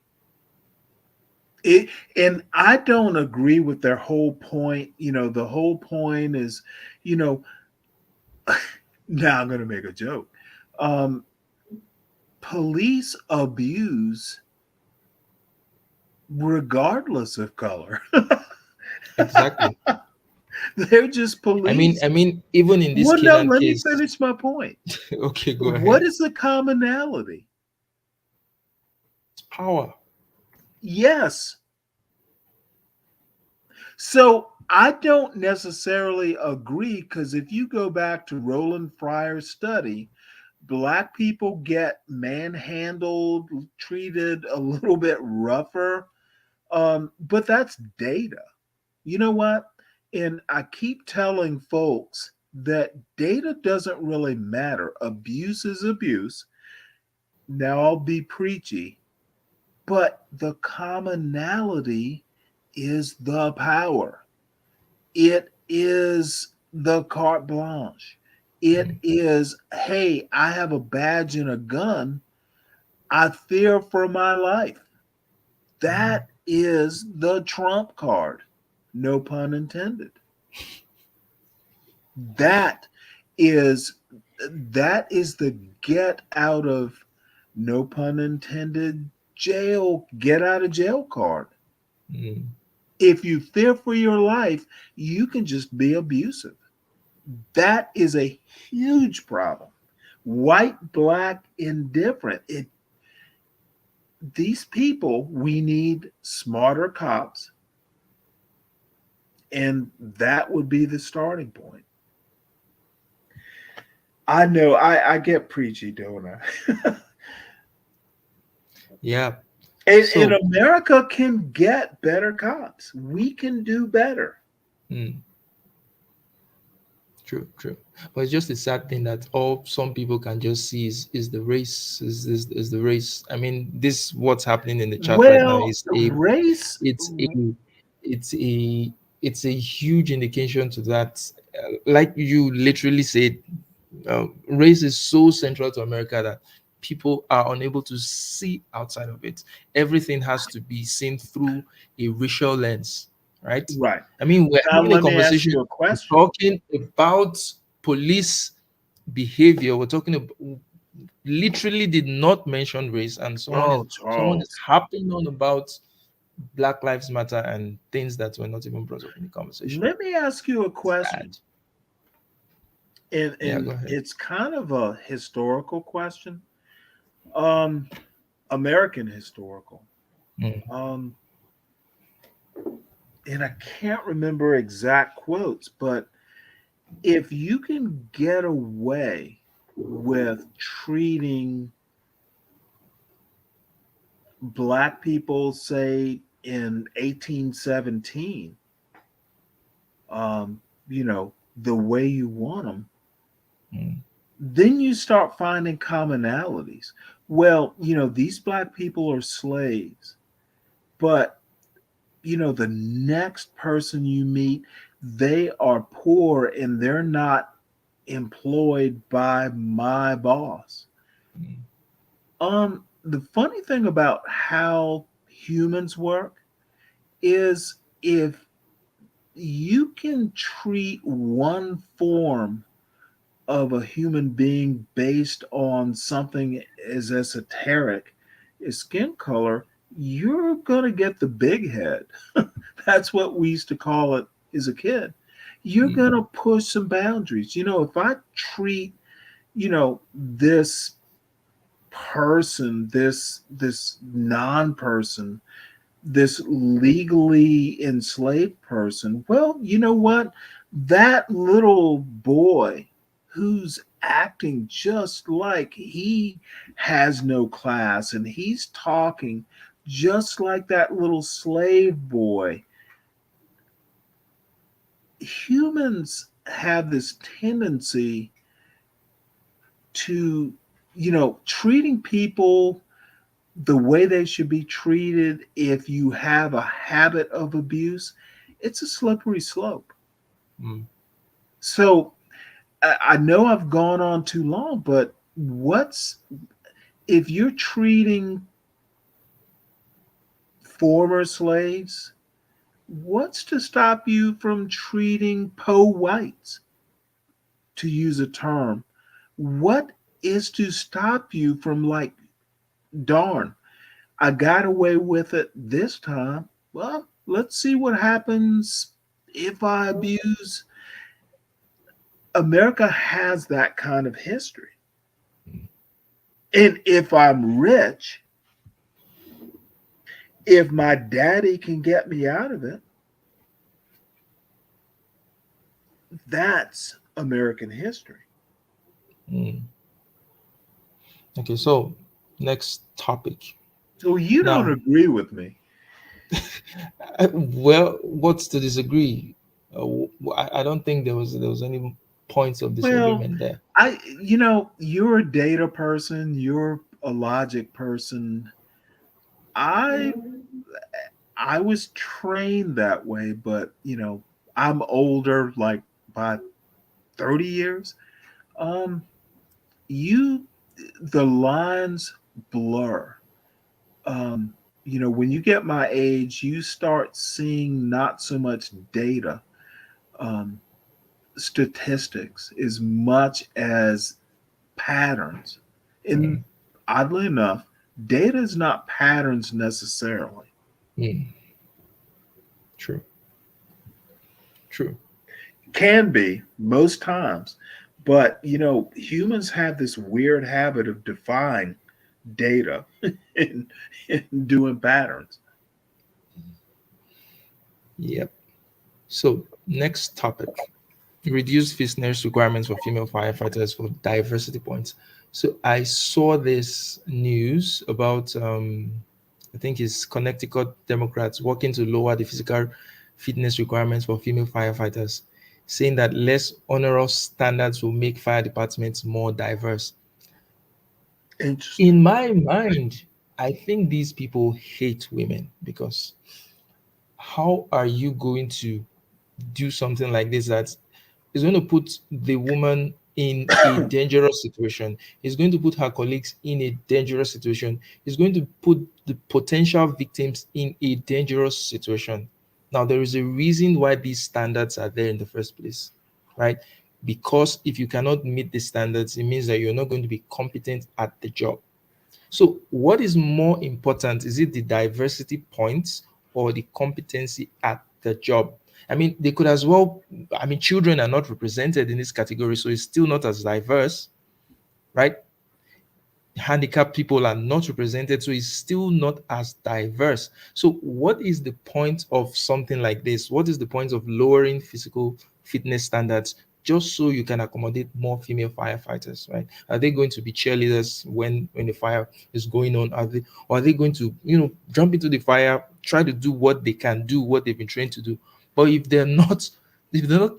It, and I don't agree with their whole point. The whole point is, you know, now I'm going to make a joke. Um, Police abuse regardless of color. exactly. They're just police. I mean, even in this Well, no, Canaan let me case. finish my point. Okay, go What ahead. is the commonality? It's power. Yes. So I don't necessarily agree because if you go back to Roland Fryer's study, black people get manhandled, treated a little bit rougher. But that's data. You know what? And I keep telling folks that data doesn't really matter. Abuse is abuse. Now I'll be preachy, but the commonality is the power. It is the carte blanche. It Mm, is, hey, I have a badge and a gun. I fear for my life. mm, That is the trump card. No pun intended. That is that is the get out of, no pun intended, jail, get out of jail card. mm. If you fear for your life, you can just be abusive. That is a huge problem. White, black, indifferent. These people, we need smarter cops, and that would be the starting point. I know I get preachy, don't I? Yeah. And So, America can get better cops. We can do better. mm, true, true. But it's just a sad thing that all some people can just see is the race, is the race. I mean, this what's happening in the chat right now Well, is race, it's a it's a it's a huge indication to that. Like you literally said, race is so central to America that people are unable to see outside of it. Everything has to be seen through a racial lens, right? right. I mean, we're Now, having a let me ask conversation, you a we're question. talking about police behavior. We're talking about literally did not mention race, and Oh, someone is Charles, harping on about Black Lives Matter and things that were not even brought up in the conversation. let me ask you a question. Sad. Yeah, And go ahead. it's kind of a historical question. Um, American historical. Mm, Um, and I can't remember exact quotes, but if you can get away with treating black people, say in 1817, um, the way you want them, mm, then you start finding commonalities. Well, these black people are slaves, but the next person you meet, they are poor and they're not employed by my boss. mm, The funny thing about how humans work is if you can treat one form of a human being based on something as esoteric as skin color, you're going to get the big head. That's what we used to call it as a kid. You're mm, going to push some boundaries. If I treat, this person, this non-person, this legally enslaved person, well, you know what? That little boy who's acting just like he has no class and he's talking just like that little slave boy. Humans have this tendency to, treating people the way they should be treated. If you have a habit of abuse, it's a slippery slope. mm. So I know I've gone on too long, but what's if you're treating former slaves, what's to stop you from treating po whites, to use a term? What is to stop you from, like, darn, I got away with it this time. Well, let's see what happens if I abuse. America has that kind of history. And if I'm rich, if my daddy can get me out of it, that's American history. Mm. Okay, so next topic. So you don't Now, agree with me. well, what's to disagree? I don't think there was any points of Well, disagreement there. you're a data person, you're a logic person. I I was trained that way, but I'm older, like by 30 years. Um, you the lines blur. Um, when you get my age, you start seeing not so much data, um, statistics, as much as patterns. And Mm, oddly enough, data is not patterns necessarily. mm, true, true. Can be most times, but humans have this weird habit of defying data and, and doing patterns. Yep. So next topic: reduce fitness requirements for female firefighters for diversity points. So I saw this news about I think it's Connecticut Democrats working to lower the physical fitness requirements for female firefighters, saying that less onerous standards will make fire departments more diverse. Interesting. In my mind, I think these people hate women because how are you going to do something like this that is going to put the woman in a dangerous situation? Is going to put her colleagues in a dangerous situation. Is going to put the potential victims in a dangerous situation. Now, there is a reason why these standards are there in the first place, right? Because if you cannot meet the standards, it means that you're not going to be competent at the job. So, what is more important? Is it the diversity points or the competency at the job? I mean, they could as well. I mean, children are not represented in this category, so it's still not as diverse, right? Handicapped people are not represented, so it's still not as diverse. So, what is the point of something like this? What is the point of lowering physical fitness standards just so you can accommodate more female firefighters, right? Are they going to be cheerleaders when the fire is going on? Or are they going to, jump into the fire, try to do what they can do, what they've been trained to do? But if they're not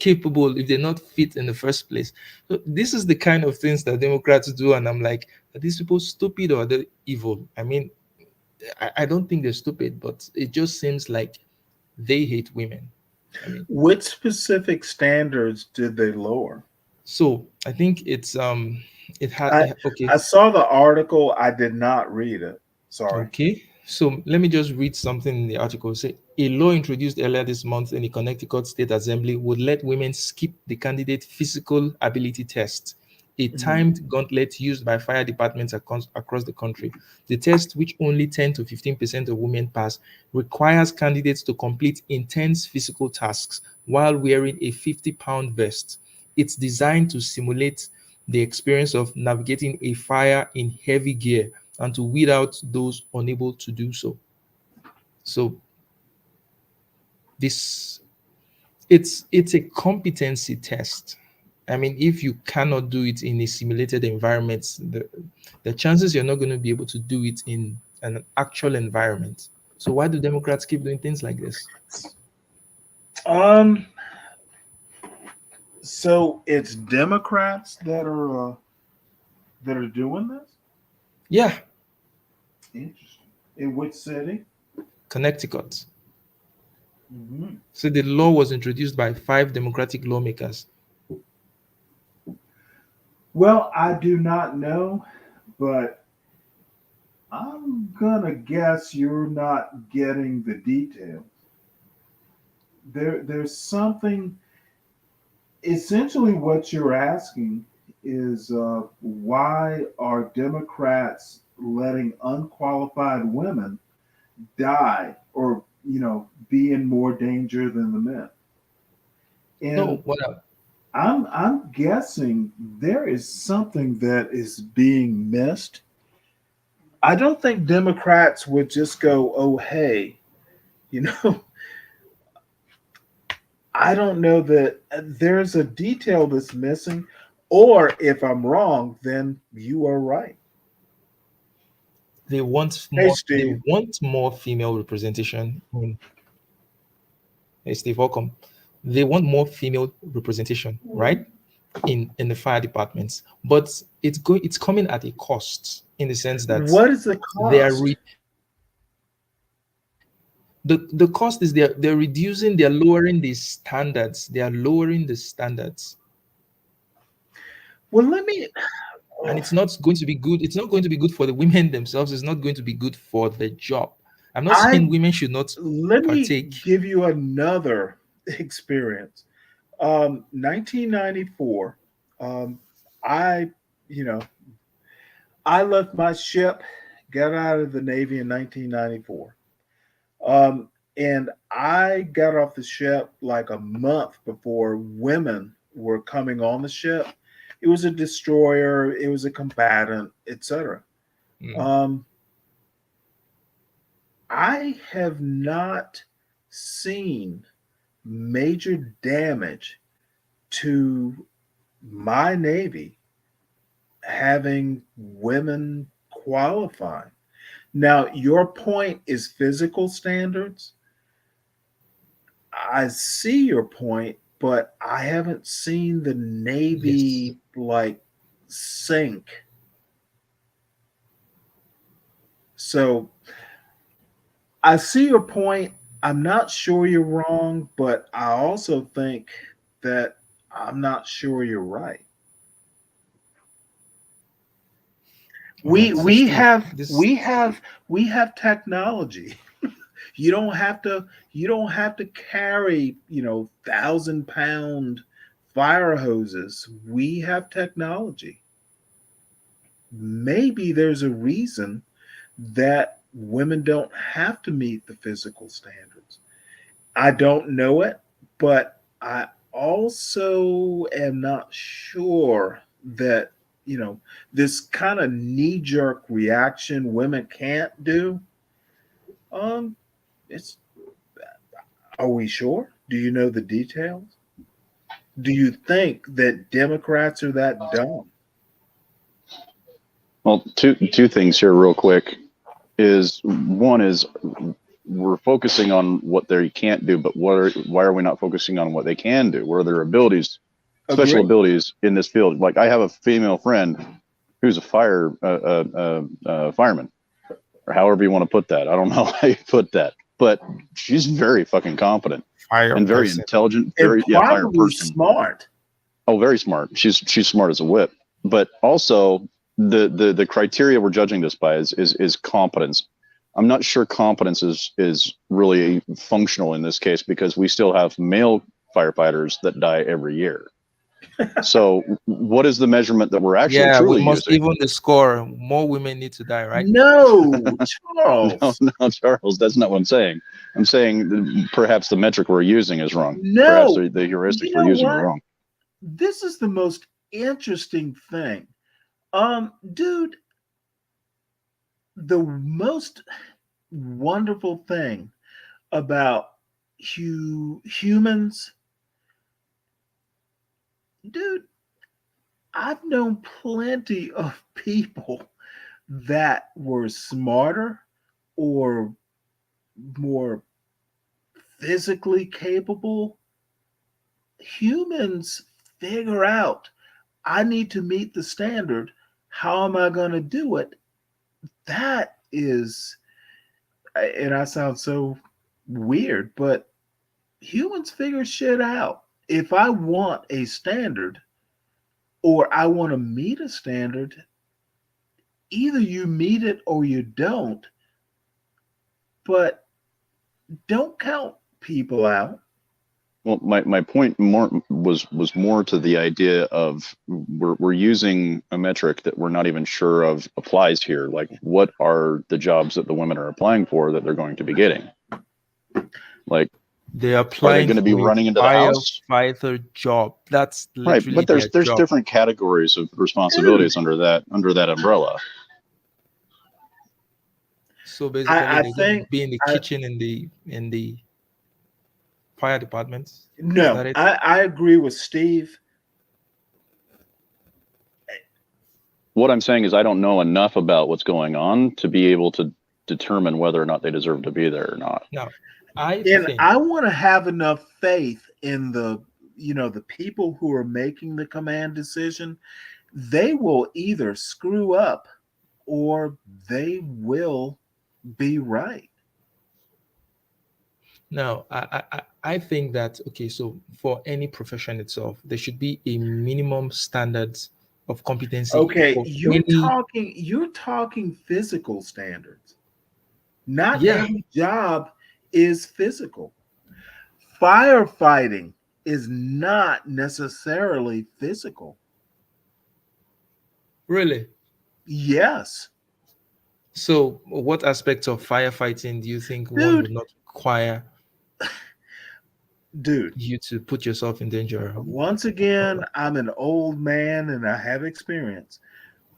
capable, if they're not fit in the first place, so this is the kind of things that Democrats do, and I'm like, are these people stupid or are they evil? I mean, I don't think they're stupid, but it just seems like they hate women. I mean, Which specific standards did they lower? so I think it had I okay. I saw the article. I did not read it. Sorry. Okay, so let me just read something in the article. Say a law introduced earlier this month in the Connecticut State Assembly would let women skip the candidate physical ability test, a Mhm. timed gauntlet used by fire departments across the country. The test, which only 10 to 15% of women pass, requires candidates to complete intense physical tasks while wearing a 50-pound vest. It's designed to simulate the experience of navigating a fire in heavy gear and to weed out those unable to do so. So this it's a competency test. I mean, if you cannot do it in a simulated environment, the chances you're not going to be able to do it in an actual environment. So why do Democrats keep doing things like this? Um. So it's Democrats that are doing this. Yeah, Interesting. In which city? Connecticut. Hmm. So the law was introduced by 5 Democratic lawmakers. Well, I do not know, but I'm gonna guess you're not getting the details. There's something. Essentially, what you're asking is why are Democrats letting unqualified women die or be in more danger than the men? And No, what I, I'm guessing there is something that is being missed. I don't think Democrats would just go, "Oh, hey," you know. I don't know that there's a detail that's missing, or if I'm wrong, then you are right. Hey, they Steve. want more female representation in. Hey, Steve, welcome. They want more female representation, right? In the fire departments, but it's coming at a cost in the sense that What is the they are cost? the cost is they're reducing, they're lowering the standards, they are lowering the standards, Well, let me. and it's not going to be good. It's not going to be good for the women themselves. It's not going to be good for the job. I'm not I saying women should not Let me partake. give you another experience. 1994. Um, I, you know, I left my ship, got out of the Navy in 1994. Um, and I got off the ship like a month before women were coming on the ship. It was a destroyer, it was a combatant, etc. Mm, Um, I have not seen major damage to my Navy having women qualifying. Now, your point is physical standards. I see your point, but I haven't seen the yes. Navy like sink. So I see your point. I'm not sure you're wrong, but I also think that I'm not sure you're right. All right, so We Steve, have this. we have we have technology. You don't have to carry, 1,000-pound fire hoses. We have technology. Maybe there's a reason that women don't have to meet the physical standards. I don't know it, but I also am not sure that, this kind of knee jerk reaction women can't do. Um, it's Are we sure? Do you know the details? Do you think that Democrats are that dumb? Well, two things here, real quick. Is one is we're focusing on what they can't do, but why are we not focusing on what they can do? What are their abilities, special Agree. abilities in this field? Like I have a female friend who's a fireman, or however you want to put that. I don't know how you put that. but she's very fucking competent Fire and very person. intelligent, And very fire probably person. smart. Oh, very smart. She's smart as a whip. But also the criteria we're judging this by is competence. I'm not sure competence is really functional in this case because we still have male firefighters that die every year. So what is the measurement that we're actually Yeah, we truly must using? even the score. More women need to die, right? No, Charles. No, Charles, that's not what I'm saying. I'm saying that perhaps the metric we're using is wrong. Perhaps No. the heuristics You we're know using what? are wrong. This is the most interesting thing. Dude, the most wonderful thing about humans, dude, I've known plenty of people that were smarter or more physically capable. Humans figure out, I need to meet the standard. How am I going to do it? That is, and I sound so weird, but humans figure shit out. If I want a standard or I want to meet a standard, either you meet it or you don't, but don't count people out. Well, my point more was more to the idea of we're using a metric that we're not even sure of applies here. Like, what are the jobs that the women are applying for that they're going to be getting? Like, They're are they applying going to be for a running into the house? firefighter job. That's Right, literally but their there's job. different categories of responsibilities under that umbrella. So basically, I they're going to think be in the I kitchen in the fire department. Is no, that it? I agree with Steve. What I'm saying is I don't know enough about what's going on to be able to determine whether or not they deserve to be there or not. Now, I And think I want to have enough faith in the people who are making the command decision. They will either screw up or they will be right. now I think that okay. So for any profession itself, there should be a minimum standards of competency Okay, for any. you're talking physical standards. Not Yeah, every job is physical. Firefighting is not necessarily physical. really. Yes, So, what aspects of firefighting do you think one dude, would not require dude. you to put yourself in danger? Once again, I'm an old man and I have experience.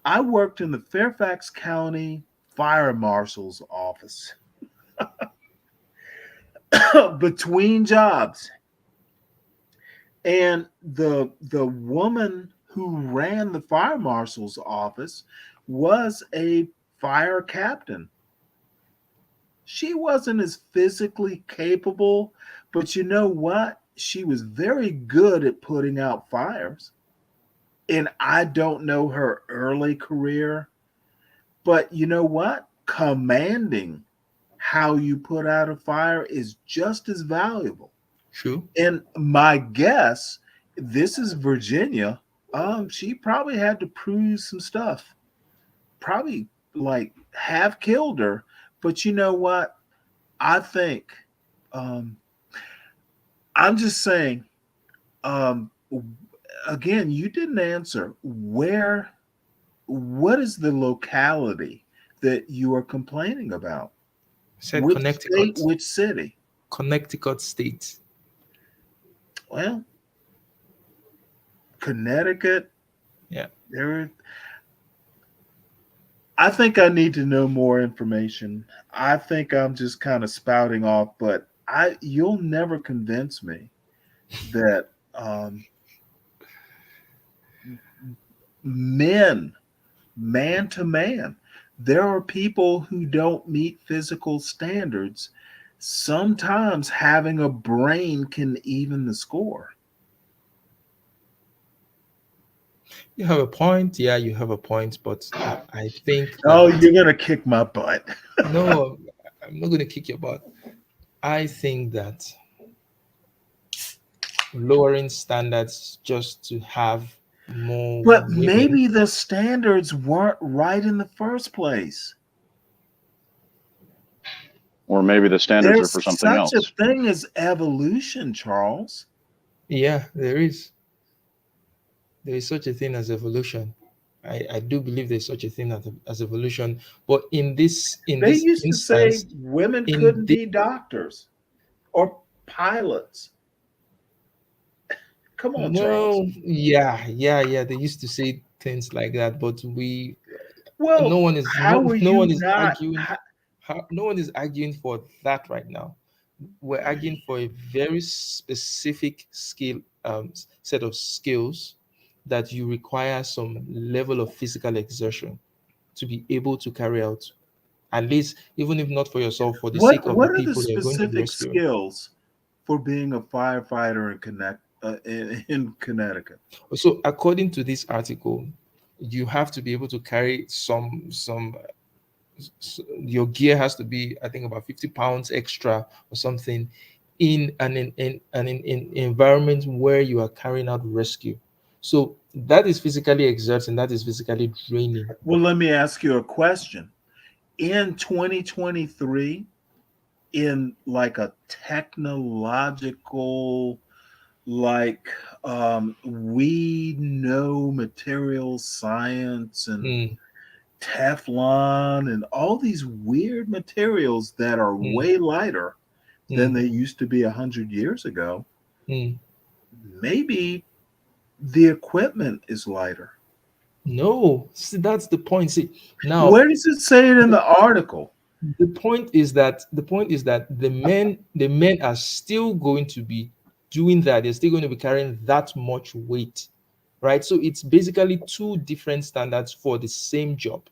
I worked in the Fairfax County Fire Marshal's office between jobs. And the woman who ran the fire marshal's office was a fire captain. She wasn't as physically capable, but you know what? She was very good at putting out fires. And I don't know her early career, but you know what? Commanding how you put out a fire is just as valuable. True. And my guess, this is Virginia. She probably had to prove some stuff. Probably like have killed her. But you know what? I think um, I'm just saying. Um, Again, you didn't answer. What is the locality that you are complaining about? Said Which state? Connecticut. Which city? Connecticut state. Well, Connecticut. Yeah. There. I think I need to know more information. I think I'm just kind of spouting off, but you'll never convince me that men, man to man, there are people who don't meet physical standards. Sometimes having a brain can even the score. You have a point. Yeah, you have a point, but I think Oh, that you're gonna kick my butt. no, I'm not going to kick your butt. I think that lowering standards just to have more But women. maybe the standards weren't right in the first place. Or maybe the standards are There's for something such a else. thing as evolution, Charles. Yeah, there is such a thing as evolution. I do believe there's such a thing as evolution, but in They this used to say instance, women in couldn't this be doctors or pilots. Come on, Charles. no, yeah, they used to say things like that, but we no Well, one is how no are no one you is not? arguing. No one is arguing for that right now. We're arguing for a very specific skill, set of skills that you require some level of physical exertion to be able to carry out, at least even if not for yourself, for the sake of the What are the people you're going to be specific rescuing. skills for being a firefighter in Connecticut? So according to this article, you have to be able to carry your gear has to be, I think, about 50 pounds extra or something, in an environment where you are carrying out rescue. So that is physically exerting, that is physically draining. Well, let me ask you a question. In 2023, in like a technological, like we know material science and Mm, Teflon and all these weird materials that are mm, way lighter than mm, they used to be 100 years ago. mm. Maybe the equipment is lighter. No, see, that's the point. See, now Where does it say it in the article? the point is that the men are still going to be doing that. They're still going to be carrying that much weight, right? So it's basically two different standards for the same job,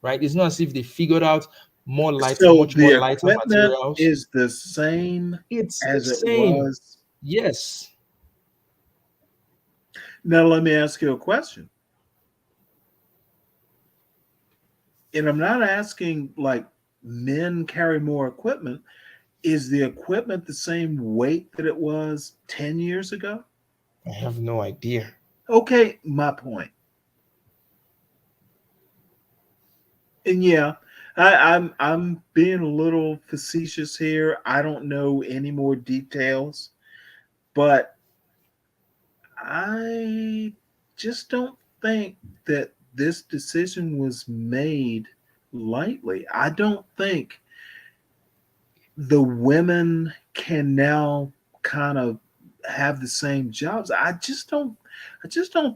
right? It's not as if they figured out So much more the lighter equipment materials. is the same It's the as it same. was. Yes. Now, let me ask you a question. And I'm not asking like men carry more equipment. Is the equipment the same weight that it was 10 years ago? I have no idea. Okay, my point. And yeah, I'm being a little facetious here. I don't know any more details, but I just don't think that this decision was made lightly. I don't think the women can now kind of have the same jobs. I just don't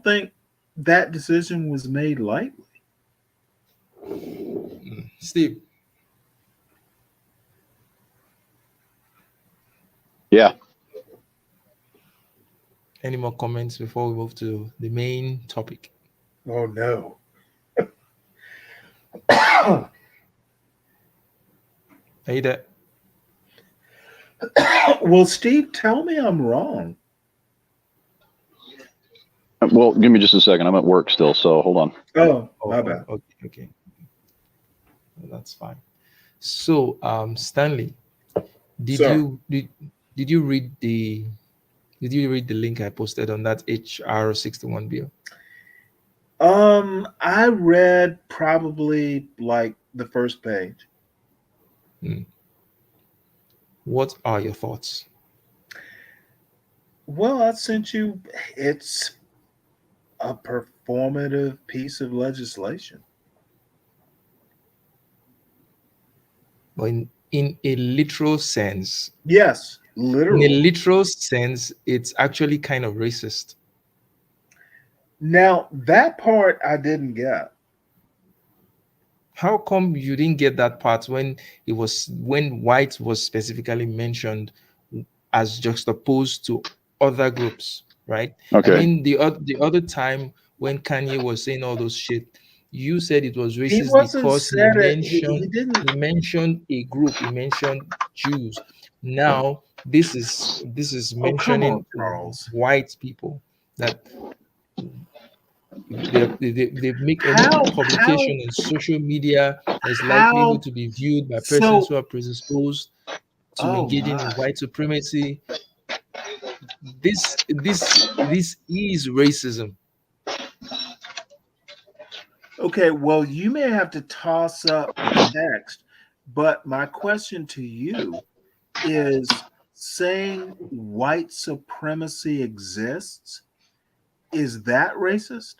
think that decision was made lightly. Steve, Yeah. any more comments before we move to the main topic? Oh no. Are you there? Well, Steve, tell me I'm wrong. Well, give me just a second. I'm at work still, so hold on. Oh, my Oh, bad. okay. That's fine. So, Stanley, did Sir. you did, did you read the link I posted on that HR 61 bill? I read probably like the first page. Hmm. What are your thoughts? Well, I sent you. It's a performative piece of legislation. But in a literal sense, Yes, in a literal. literal sense, it's actually kind of racist. Now that part I didn't get. How come you didn't get that part when white was specifically mentioned as juxtaposed to other groups, right? I Okay. mean, the other time when Kanye was saying all those shit, you said it was He racist wasn't because he said it. He mentioned didn't. he mentioned a group, he mentioned Jews. Now this is Oh, come on, mentioning Charles. white people, that they make any How publication on social media that is likely how to be viewed by persons so who are predisposed. to Oh engaging in my. white supremacy. This is racism. Okay, well, you may have to toss up the text, but my question to you is saying white supremacy exists, is that racist?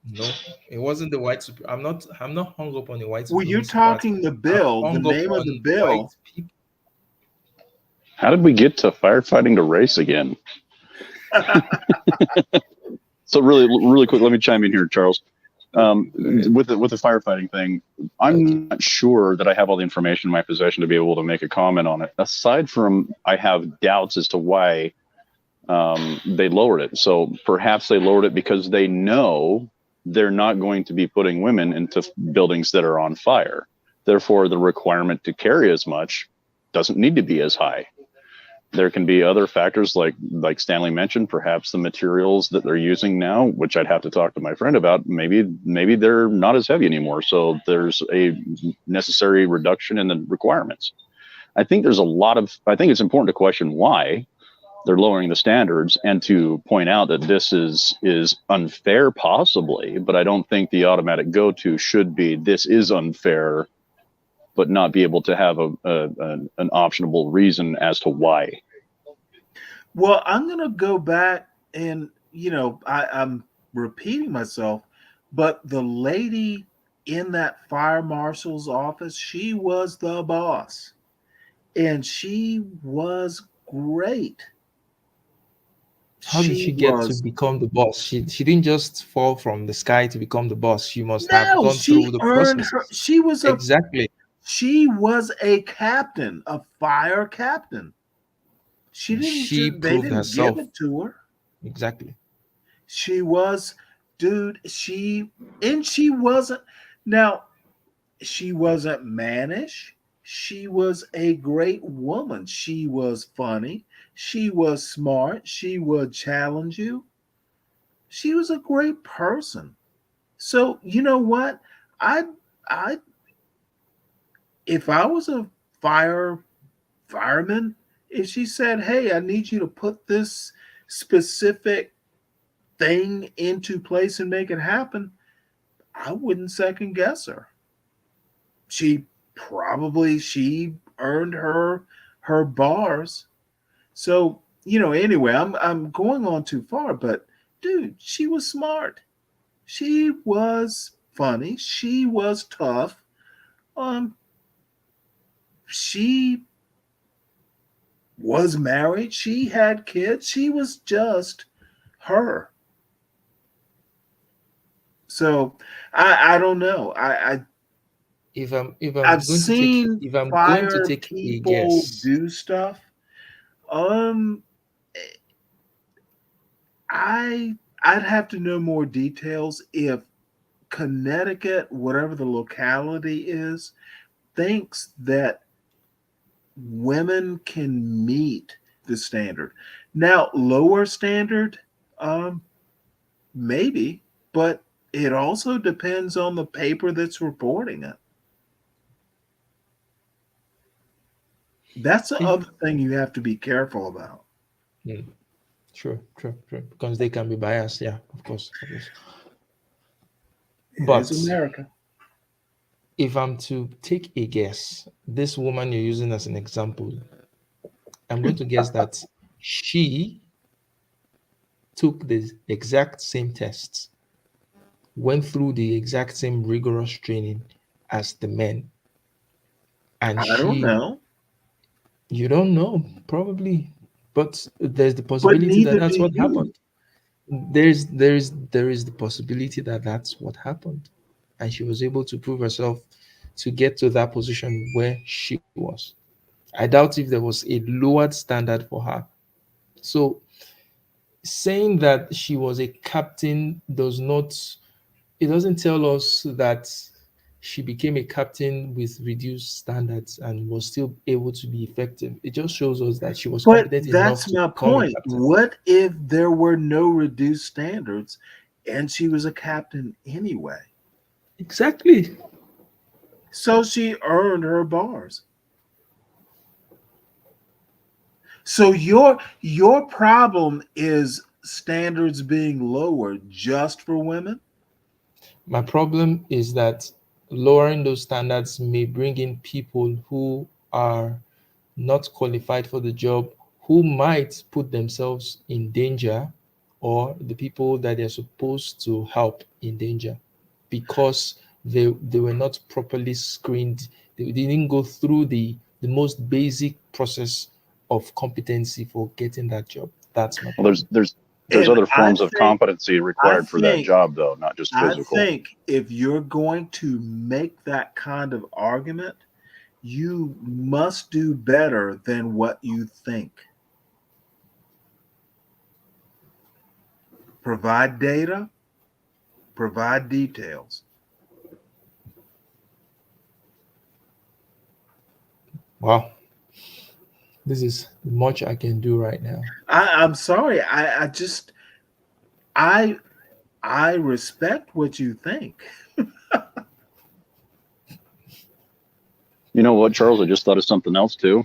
No, it wasn't the white. I'm not hung up on the white Well, you're supremacy part. talking the I'm bill, the hung up name of the on white bill. people. How did we get to firefighting to race again? So really quick, let me chime in here, Charles. With the firefighting thing, Okay. I'm not sure that I have all the information in my possession to be able to make a comment on it. Aside from, I have doubts as to why they lowered it. So perhaps they lowered it because they know they're not going to be putting women into buildings that are on fire. Therefore, the requirement to carry as much doesn't need to be as high. There can be other factors like Stanley mentioned, perhaps the materials that they're using now, which I'd have to talk to my friend about. Maybe they're not as heavy anymore. So there's a necessary reduction in the requirements. I think it's important to question why they're lowering the standards and to point out that this is unfair possibly, but I don't think the automatic go-to should be this is unfair, but not be able to have an optionable reason as to why. Well, I'm going to go back and, I'm repeating myself, but the lady in that fire marshal's office, she was the boss and she was great. How did She she get to was, become the boss? She didn't just fall from the sky to become the boss. She must have no, gone through she the earned her, processes. Exactly. she was a captain, a fire captain. She didn't She just, they proved didn't give herself. it to her. Exactly. She was, dude, and she wasn't, now, she wasn't mannish. She was a great woman. She was funny. She was smart. She would challenge you. She was a great person. So, you know what? I, I, if I was a fire fireman, if she said, "Hey, I need you to put this specific thing into place and make it happen," I wouldn't second guess her. She earned her bars. So, anyway, I'm going on too far, but dude, she was smart. She was funny. She was tough. Um, she was married. She had kids. She was just her. So I don't know. If I'm I've going to take seen if I'm going to fire take a people guess, do stuff. Um, I'd have to know more details if Connecticut, whatever the locality is, thinks that women can meet the standard. Now, lower standard, um, maybe, but it also depends on the paper that's reporting it. That's the if other thing you have to be careful about. mm, true, because they can be biased. Yeah, of course. It is But America. if I'm to take a guess, this woman you're using as an example, I'm going to guess that she took the exact same tests, went through the exact same rigorous training as the men, and I don't she, know, you don't know, probably, but there's the but possibility that neither do that's what you. happened. There is the possibility that that's what happened, and she was able to prove herself to get to that position where she was. I doubt if there was a lowered standard for her. So saying that she was a captain does not, it doesn't tell us that she became a captain with reduced standards and was still able to be effective. It just shows us that she was But competent enough that's to my become a point. captain. What if there were no reduced standards and she was a captain anyway? Exactly. So she earned her bars. So your problem is standards being lowered just for women? My problem is that lowering those standards may bring in people who are not qualified for the job, who might put themselves in danger, or the people that they're supposed to help in danger, because they were not properly screened. They didn't go through the most basic process of competency for getting that job. That's my Well, problem. there's And other forms of competency I required for that think job, though, not just I physical. think if you're going to make that kind of argument, you must do better than what you think. Provide data, provide details. Wow, this is much I can do right now. I'm sorry. I just I I respect what you think. You know what, Charles? I just thought of something else too.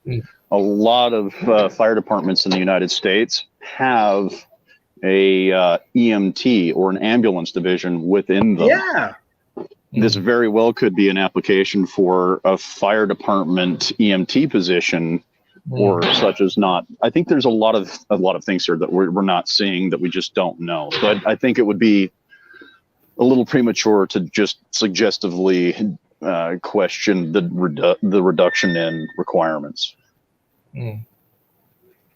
Mm. A lot of fire departments in the United States have a EMT or an ambulance division within them. Yeah. This very well could be an application for a fire department EMT position, or such as not. I think there's a lot of things here that we're not seeing, that we just don't know. So I think it would be a little premature to just suggestively question the reduction in requirements. Mm.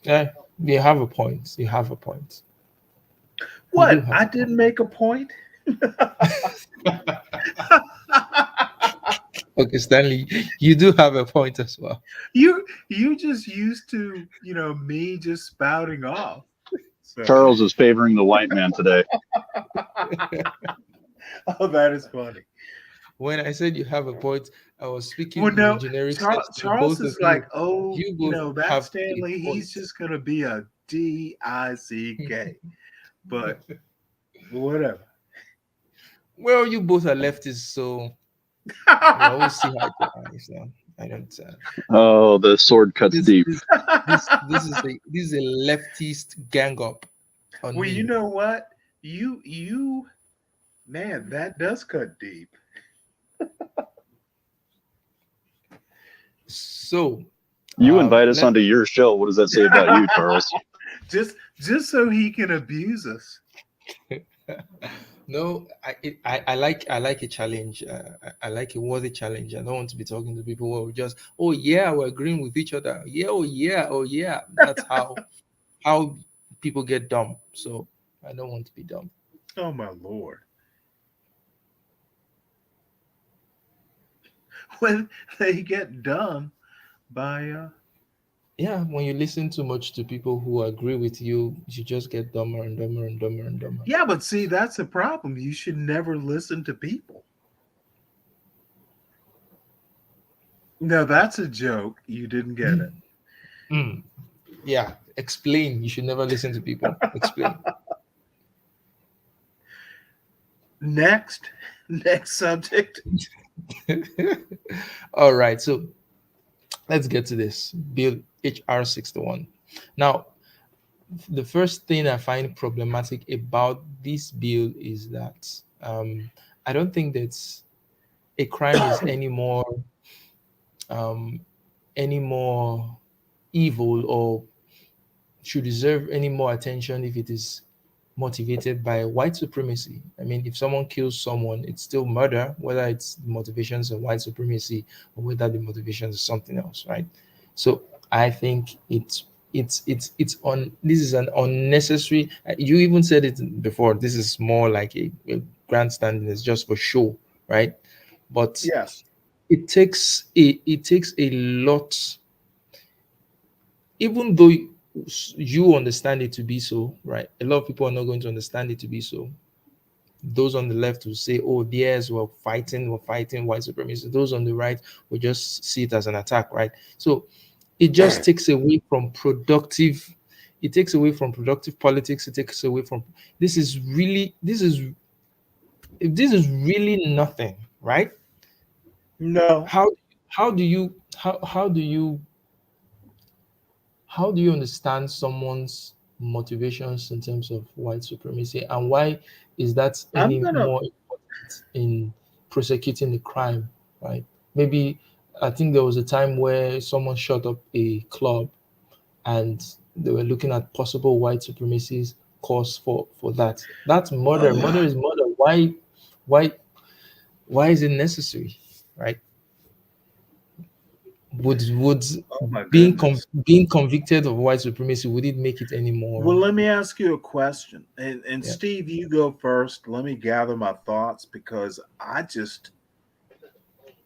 Yeah, you have a point. You have a point. You do What? have I a point. didn't make a point. Okay, Stanley, you do have a point as well. You just used to, me just spouting off. So Charles is favoring the white man today. oh, that is funny. When I said you have a point, I was speaking Well, in a no, generic sense to Charles both of is you. like, oh, You both that have a Stanley, he's point. just gonna be a DICK. But whatever. Well, you both are leftists, so we always see eye to eye. So I don't. Oh, the sword cuts This deep. this this is a leftist gang up on Well, you me. know what? You man, that does cut deep. So You invite us let onto your show. What does that say about you, Charles? just so he can abuse us. no, I like a challenge. I like a worthy challenge. I don't want to be talking to people who are just, oh yeah, we're agreeing with each other. Yeah, oh yeah, oh yeah. That's how people get dumb. So I don't want to be dumb. Oh my lord. When they get done by Yeah, when you listen too much to people who agree with you, you just get dumber and dumber and dumber and dumber. yeah, but see, that's the problem. You should never listen to people. No, that's a joke. You didn't get it. Mm. Yeah, explain. You should never listen to people. Explain. Next, next subject. All right, so let's get to this Bill HR 61. Now, the first thing I find problematic about this bill is that I don't think that a crime is um, any more evil or should deserve any more attention if it is motivated by white supremacy. I mean, if someone kills someone, it's still murder, whether it's the motivations of white supremacy or whether the motivations is something else, right? So I think it's on. This is an unnecessary. You even said it before. This is more like a grandstanding. It's just for show, right? But Yes. it takes a lot, even though you understand it to be so, right? A lot of people are not going to understand it to be so. Those on the left will say, oh, yes, we're fighting white supremacy. Those on the right will just see it as an attack, right? So it just takes away from productive, it takes away from productive politics. It takes away from this is really nothing, right? No. How how do you how do you how do you understand someone's motivations in terms of white supremacy, and why is that I'm any gonna. more important in prosecuting the crime, right? Maybe I think there was a time where someone shot up a club and they were looking at possible white supremacy's cause for that. That's murder. Murder is murder. Why why is it necessary, right? Would Oh my goodness. being convicted of white supremacy, would it make it any Well, more? let me ask you a question. And Yeah. Steve, you go first. Let me gather my thoughts because I just,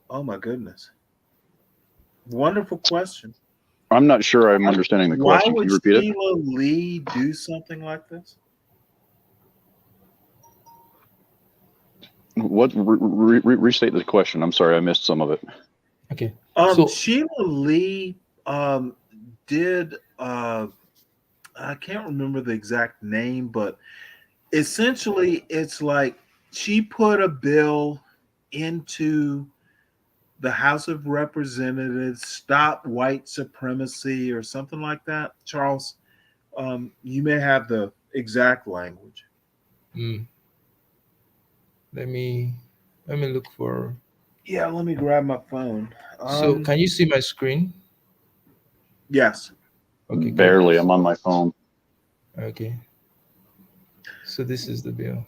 oh my goodness. Wonderful question. I'm not sure I'm understanding the Why question. Can would you repeat it? Sheila Lee do something like this? What restate the question? I'm sorry, I missed some of it. Okay. So Sheila Lee did I can't remember the exact name, but essentially it's like she put a bill into the House of Representatives, stop white supremacy or something like that. Charles, you may have the exact language. mm, let me look for. Yeah, let me grab my phone. So can you see my screen? Yes. Okay, good. Barely. I'm on my phone. Okay. So this is the bill.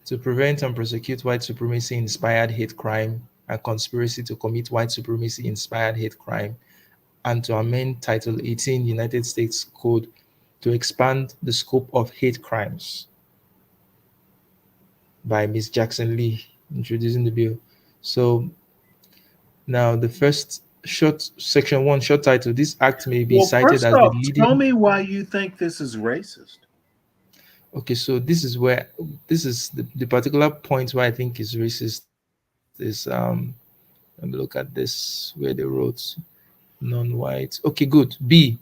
To prevent and prosecute white supremacy inspired hate crime and conspiracy to commit white supremacy inspired hate crime, and to amend Title 18 United States Code to expand the scope of hate crimes, by Miss Jackson Lee, introducing the bill. So now the first short section one short title: This act may be Well, cited first as the off, tell leading. me why you think this is racist. Okay, so this is the particular point where I think is racist is let me look at this where they wrote non-white. Okay, good. The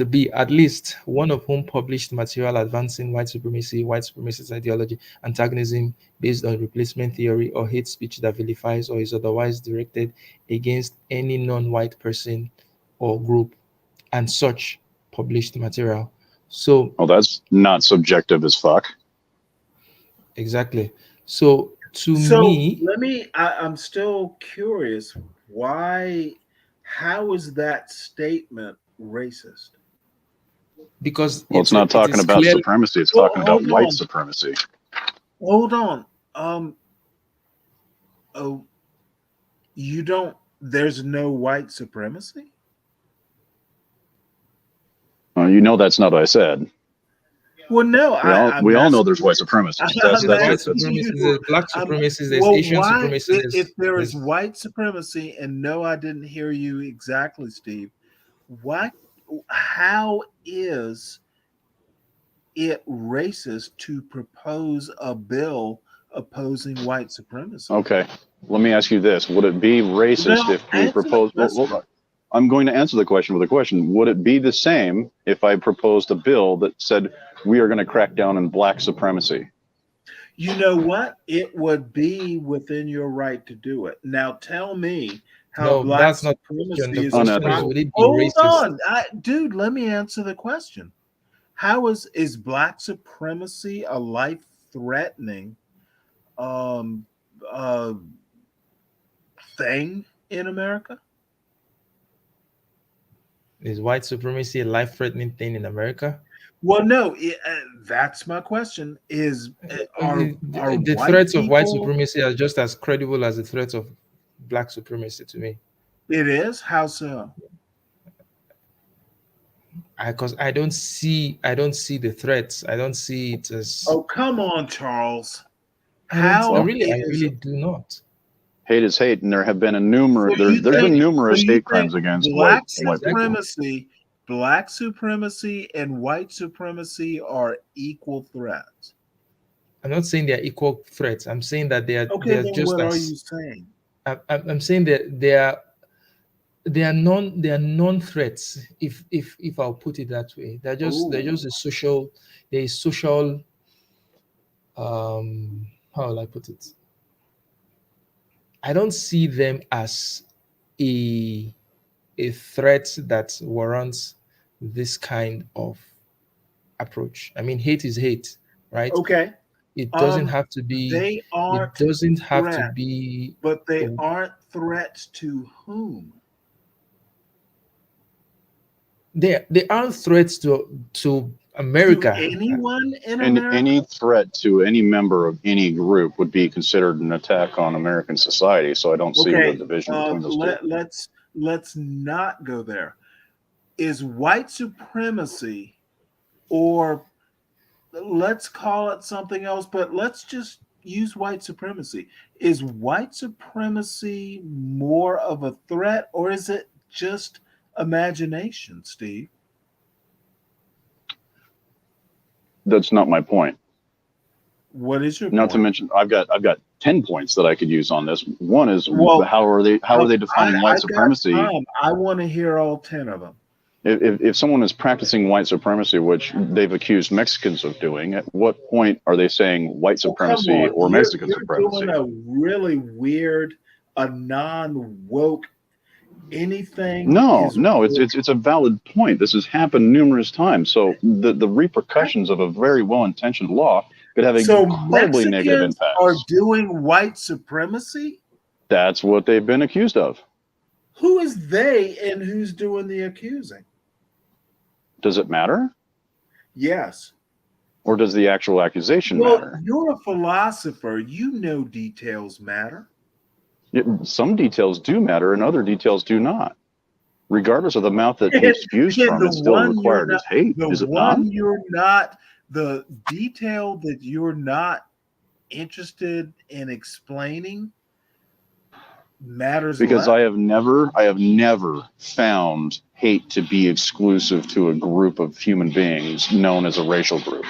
B, at least one of whom published material advancing white supremacist ideology, antagonism based on replacement theory, or hate speech that vilifies or is otherwise directed against any non-white person or group, and such published material. So Oh, that's not subjective as fuck. exactly. So to So me, I'm still curious. Why, how is that statement racist? because Well, it's it's a, not it talking is about clearly. supremacy. It's Well, talking about hold white on. supremacy. Hold on. Oh, you don't, there's no white supremacy? You know that's not what I said. Well, no, I'm We all know asking there's white you. supremacists. I'm There's white asking That's supremacists, you. there's black I'm, supremacists, there's well, Asian why, supremacists, if there is there's white supremacy, and no, I didn't hear you exactly, Steve. Why, how is it racist to propose a bill opposing white supremacy? okay. Let me ask you this: would it be racist Now, if we answer the proposed? Oh, hold question. on. I'm going to answer the question with a question. Would it be the same if I proposed a bill that said we are going to crack down on black supremacy? You know what? It would be within your right to do it. Now, tell me how no, black that's not the question. The supremacy is a question is, Unethical. would it be hold racist? on, dude. Let me answer the question. How is black supremacy a life-threatening um, uh, thing in America? Is white supremacy a life-threatening thing in America? Well, no. That's my question. Is are The white threats of white people? supremacy are just as credible as the threats of black supremacy to me. It is. How so? Because I don't see the threats. I don't see it as. Oh, come on, Charles. I don't. How Well, I is really do not. hate is hate, and there have been there's been Exactly. numerous you hate think crimes against black white people. Exactly. supremacy and white supremacy are equal threats? I'm not saying they are equal threats. I'm saying that they Okay, are then just what are as. you saying? I'm saying that they are non threats. If I'll put it that way, they're Oh, just a social. There is social. How will I put it? I don't see them as a threat that warrants. this kind of approach. I mean, hate is hate, right? Okay. It doesn't have to be. They It aren't doesn't have to threats, be. but they aren't threats to whom? They aren't threats to To America. anyone in And America? any threat to any member of any group would be considered an attack on American society. So I don't see the Okay. division between those two. Let's not go there. Is white supremacy, or let's call it something else, but let's just use white supremacy. Is white supremacy more of a threat, or is it just imagination, Steve? That's not my point. What is your Not to point? mention, I've got 10 points that I could use on this. One is, Well, how are they defining white I got supremacy? time. I want to hear all 10 of them. If someone is practicing white supremacy, which they've accused Mexicans of doing, at what point are they saying white Come supremacy on. or Mexican You're supremacy? doing a really weird, a non-woke anything. No, is no, woke. it's a valid point. This has happened numerous times. So the repercussions of a very well-intentioned law could have So incredibly negative Mexicans are impacts. doing white supremacy? That's what they've been accused of. Who is they and who's doing the accusing? Does it matter? Yes. Or does the actual accusation Well, matter? you're a philosopher. You know details matter. Some details do matter and other details do not. Regardless of the amount that hate's fused And from, the it's still one you're required not, as hate, the is it not? one you're not, the detail that you're not interested in explaining matters Because less. I have never found hate to be exclusive to a group of human beings known as a racial group.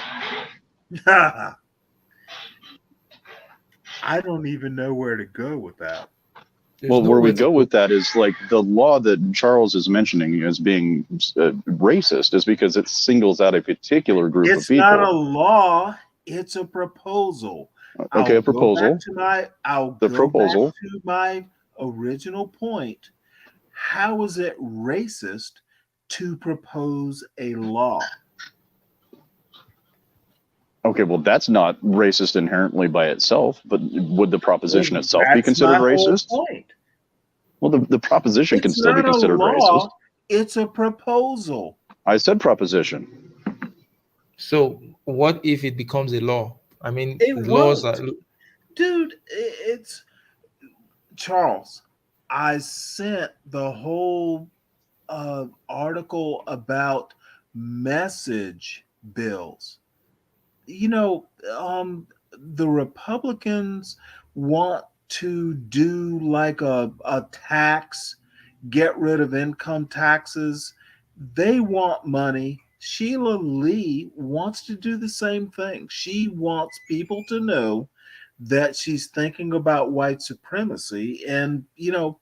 I don't even know where to go with that. There's Well, no where we way to go with that is like the law that Charles is mentioning as being racist is because it singles out a particular group of It's people. not a law, it's a proposal. Okay, a proposal. I'll The go proposal. back to my original point. How is it racist to propose a law? Okay, well, that's not racist inherently by itself, but would the proposition itself be That's considered my whole racist? point. Well, the proposition can It's still be not a considered law, racist. it's a proposal. I said proposition. So what if it becomes a law? I mean, It laws are. won't. Dude, it's Charles. I sent the whole article about message bills. You know, the Republicans want to do like a tax, get rid of income taxes. They want money. Sheila Lee wants to do the same thing. She wants people to know that she's thinking about white supremacy. And, you know,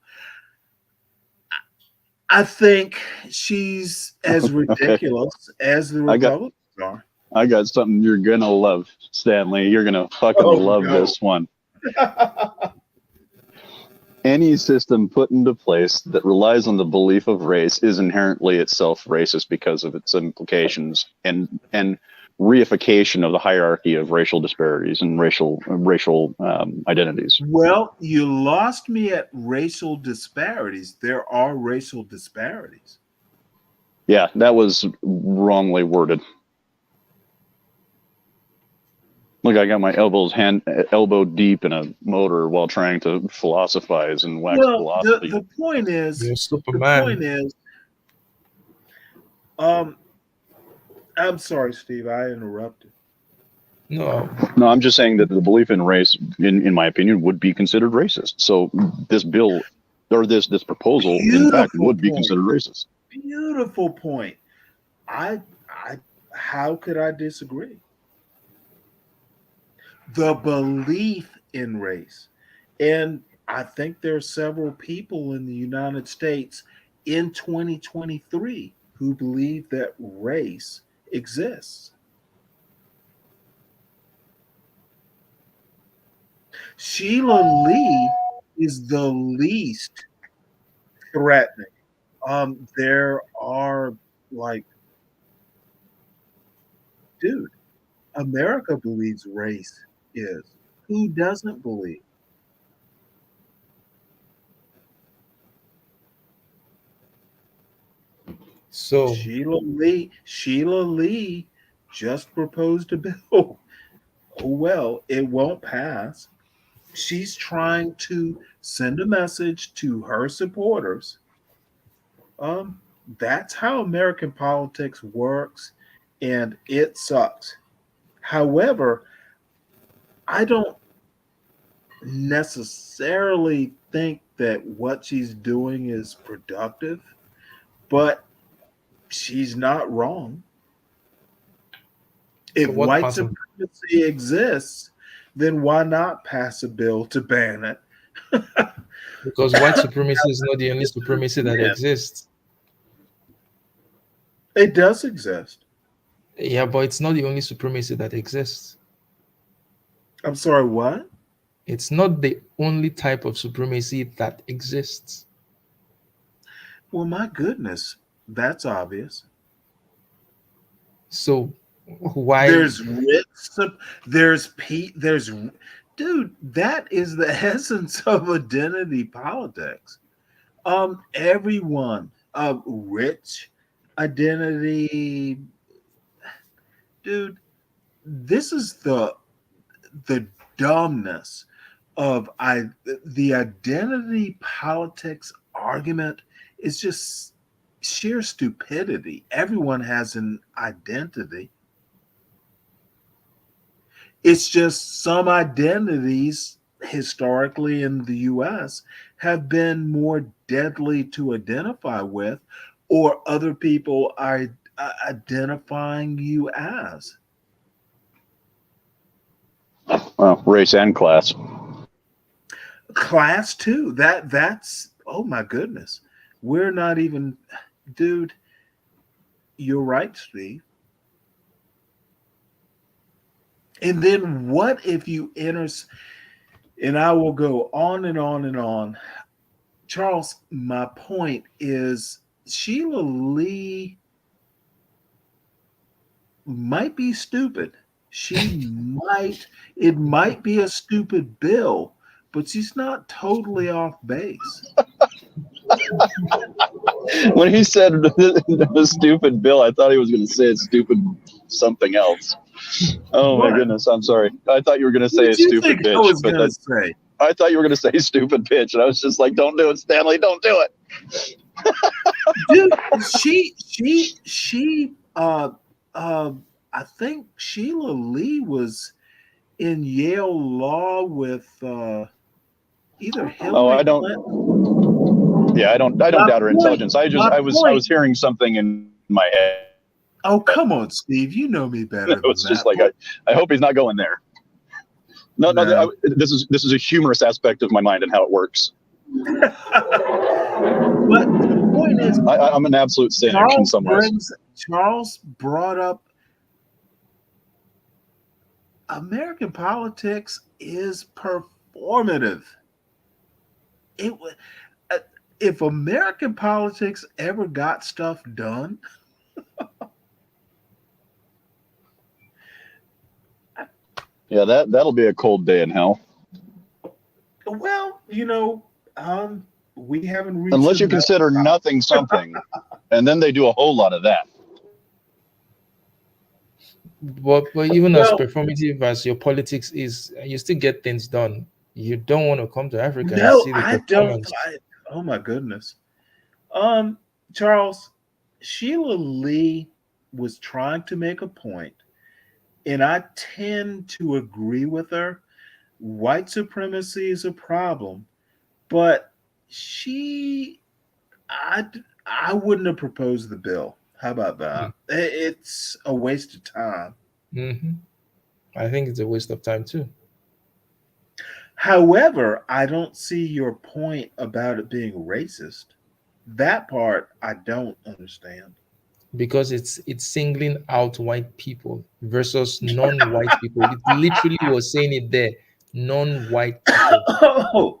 I think she's as ridiculous as the I got- Republicans are. I got something you're gonna love, Stanley. You're gonna fucking love this one. Any system put into place that relies on the belief of race is inherently itself racist because of its implications and reification of the hierarchy of racial disparities and racial identities. Well, you lost me at racial disparities. There are racial disparities. Yeah, that was wrongly worded. Look, I got my elbow deep in a motor while trying to philosophize and wax Well, philosophy. the point is, You're the Superman. point is, I'm sorry, Steve, I interrupted. No, No, I'm just saying that the belief in race, in my opinion, would be considered racist. So this bill or this proposal, in fact, Beautiful would be point. considered racist. Beautiful point. I how could I disagree? The belief in race. And I think there are several people in the United States in 2023 who believe that race exists. Sheila Lee is the least threatening. There are like dude, America believes race is. Who doesn't believe? So Sheila Lee just proposed a bill. Oh well, it won't pass. She's trying to send a message to her supporters. Um, that's how American politics works, and it sucks. However, I don't necessarily think that what she's doing is productive, but she's not wrong. so If what white part of supremacy exists, then why not pass a bill to ban it? because white supremacy is not the only supremacy that Yeah, exists. it does exist. Yeah, but it's not the only supremacy that exists. I'm sorry, what? It's not the only type of supremacy that exists. Well, my goodness, that's obvious. So why? There's rich, there's dude, that is the essence of identity politics. Everyone, rich identity, dude, this is the dumbness of the identity politics argument is just sheer stupidity. Everyone has an identity. It's just some identities historically in the US have been more deadly to identify with, or other people are identifying you as. Well, race and class. Class too. That's oh my goodness. We're not even, dude, you're right, Steve. And then what if you enter, and I will go on and on and on. Charles, my point is Sheila Lee might be stupid. It might be a stupid bill, but she's not totally off base. When he said the stupid bill, I thought he was going to say it's stupid something else. Oh my What? goodness, I'm sorry. I thought you were going to say What a did you stupid think I bitch, was but going to say? I thought you were going to say stupid bitch, and I was just like, "Don't do it, Stanley. Don't do it." Dude, she I think Sheila Lee was in Yale Law with either Oh, Hillary I don't. Clinton. Yeah, I don't My doubt her point, intelligence. my I point. was hearing something in my head. Oh, come on, Steve. You know me better than It's just that. like I hope he's not going there. No, no. No. This is a humorous aspect of my mind and how it works. But the point is, I'm an absolute cynic in some ways. Charles brought up American politics is performative. It was if American politics ever got stuff done, Yeah, that'll be a cold day in hell. well, we haven't reached Unless you the consider nothing something, and then they do a whole lot of that. But even as well, performative as your politics is, you still get things done. You don't want to come to Africa and no, see the I don't. performance. Oh my goodness, Charles, Sheila Lee was trying to make a point, and I tend to agree with her. White supremacy is a problem, but she, I, I wouldn't have proposed the bill. How about that? It's a waste of time. Mm-hmm. I think it's a waste of time too, However, I don't see your point about it being racist. That part I don't understand. because it's singling out white people versus non-white people. It literally was saying it there, non-white people. Oh,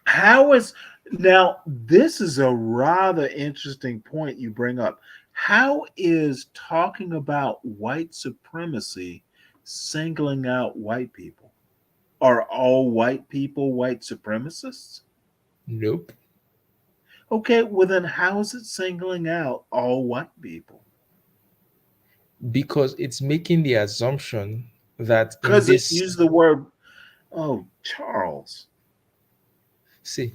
how is now? This is a rather interesting point you bring up. How is talking about white supremacy singling out white people? Are all white people white supremacists? Nope. Okay, well then how is it singling out all white people? Because it's making the assumption that in Because it this, used the word, oh, Charles. see,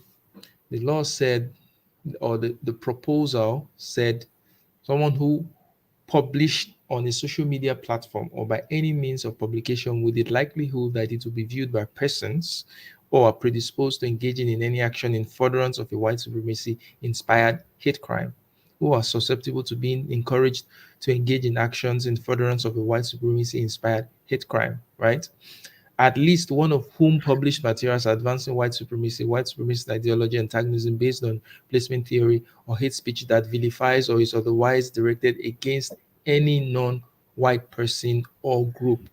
the law said, or the proposal said, someone who published on a social media platform or by any means of publication with the likelihood that it will be viewed by persons or are predisposed to engaging in any action in furtherance of a white supremacy inspired hate crime, who are susceptible to being encouraged to engage in actions in furtherance of a white supremacy inspired hate crime, right? At least one of whom published materials advancing white supremacist ideology, antagonism based on placement theory, or hate speech that vilifies or is otherwise directed against any non-white person or group,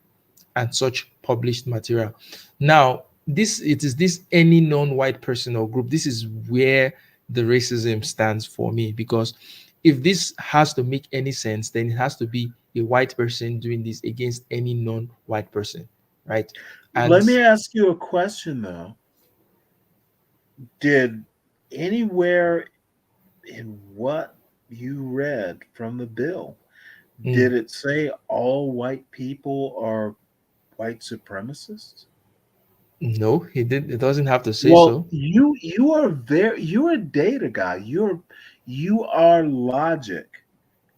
and such published material. Now, this it is this any non-white person or group. This is where the racism stands for me, because if this has to make any sense, then it has to be a white person doing this against any non-white person, right? Let And me ask you a question though. Did anywhere in what you read from the bill, mm, did it say all white people are white supremacists? no, he did. It doesn't have to say Well, so. you're a data guy. You are logic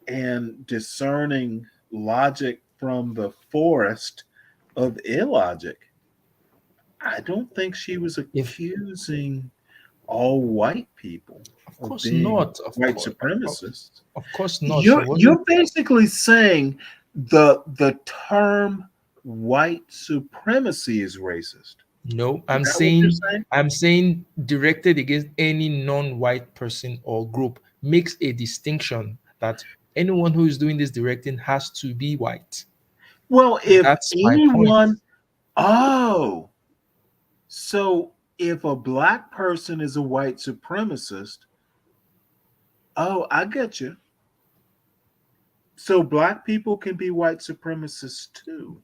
and discerning logic from the forest of illogic. I don't think she was If accusing all white people of of course being not, white supremacists. of course not. She You're wasn't. basically saying the term white supremacy is racist. No, Is that what you're saying? I'm saying directed against any non-white person or group makes a distinction that anyone who is doing this directing has to be white. Well, if That's my point. anyone, oh, so if a black person is a white supremacist, oh, I get you. So black people can be white supremacists too.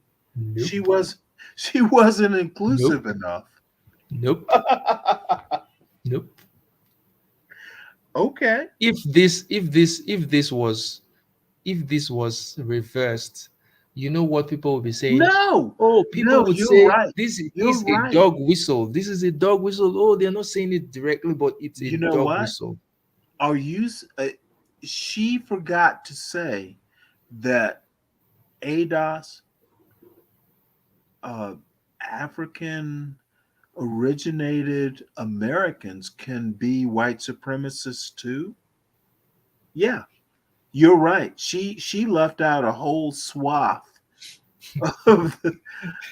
She Nope. was she wasn't Nope. inclusive enough. Nope. Nope. Okay. If this was reversed, you know what people will be saying? No, Oh, people no, would you're say right. this You're is a right. dog whistle. This is a dog whistle. Oh, they're not saying it directly, but it's a You know dog what? whistle. Are you? She forgot to say that ADOS, uh, African originated Americans, can be white supremacists too. Yeah, you're right. She left out a whole swath of